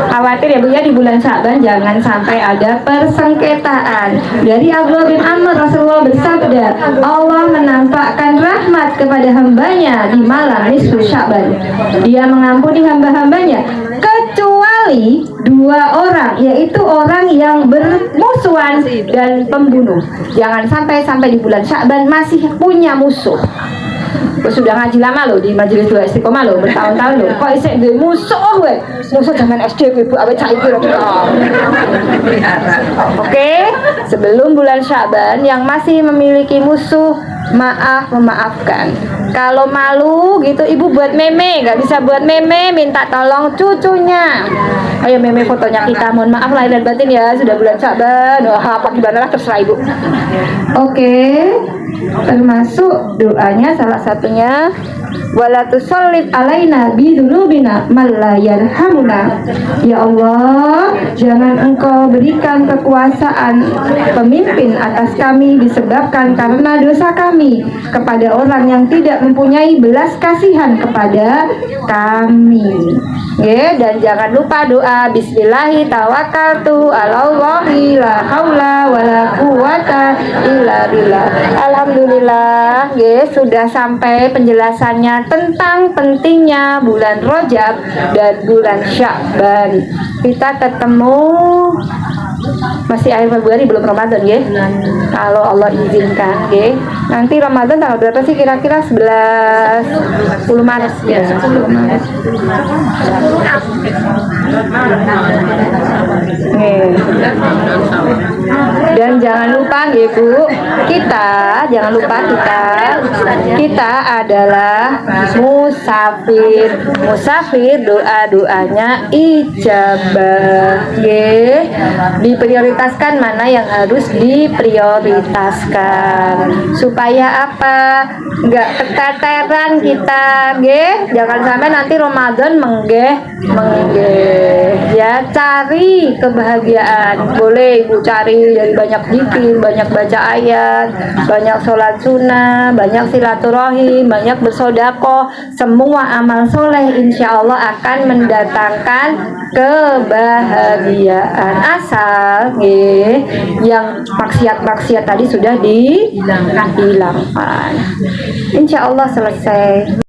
Khawatir ya Bu ya, di bulan Sya'ban jangan sampai ada persengketaan. Dari Abdullah bin Amr, Rasulullah bersabda, Allah menampakkan rahmat kepada hambanya di malam nisfu Sya'ban. Dia mengampuni hamba-hambanya kecuali dua orang, yaitu orang yang bermusuhan dan pembunuh. Jangan sampai di bulan Sya'ban masih punya musuh. Sudah ngaji lama loh di majelis dua istiqomah loh, bertahun-tahun loh. Kok isek gue musuh gue? Musuh zaman SD gue, Bu, awet saiki loh. Oke, sebelum bulan Sya'ban yang masih memiliki musuh, maaf memaafkan. Kalau malu gitu ibu buat meme, nggak bisa buat meme, minta tolong cucunya. Ayo meme fotonya kita, mohon maaf lahir dan batin ya, sudah bulan Sya'ban. Wah, apa gimana lah terserah ibu. Oke, termasuk doanya salah satunya wala tusallit alaina bidunubina man la yarhamuna. Ya Allah, jangan engkau berikan kekuasaan pemimpin atas kami disebabkan karena dosa kami kepada orang yang tidak mempunyai belas kasihan kepada kami. Ya, dan jangan lupa doa bismillahi tawakkaltu 'alallahi la haula wala quwata illa billah. Alhamdulillah, ya, sudah sampai penjelasannya tentang pentingnya bulan Rajab dan bulan Sya'ban. Kita ketemu masih akhir Februari, belum Ramadan ya. Kalau Allah izinkan ya. Nanti Ramadan tanggal berapa sih kira-kira? 10 Maret ya, 10 Maret. Dan jangan lupa ya Bu, jangan lupa kita adalah musafir. Doa-doanya ijabah ya. Diprioritaskan mana yang harus diprioritaskan supaya apa? Nggak keteteran kita nggih. Jangan sampai nanti Ramadan menggeh ya. Cari kebahagiaan, boleh Ibu cari dari banyak zikir, banyak baca ayat, banyak sholat sunnah, banyak silaturahim, banyak bersedekah. Semua amal soleh insya Allah akan mendatangkan kebahagiaan. Asal yang maksiat-maksiat tadi sudah dihilangkan. Insya Allah selesai.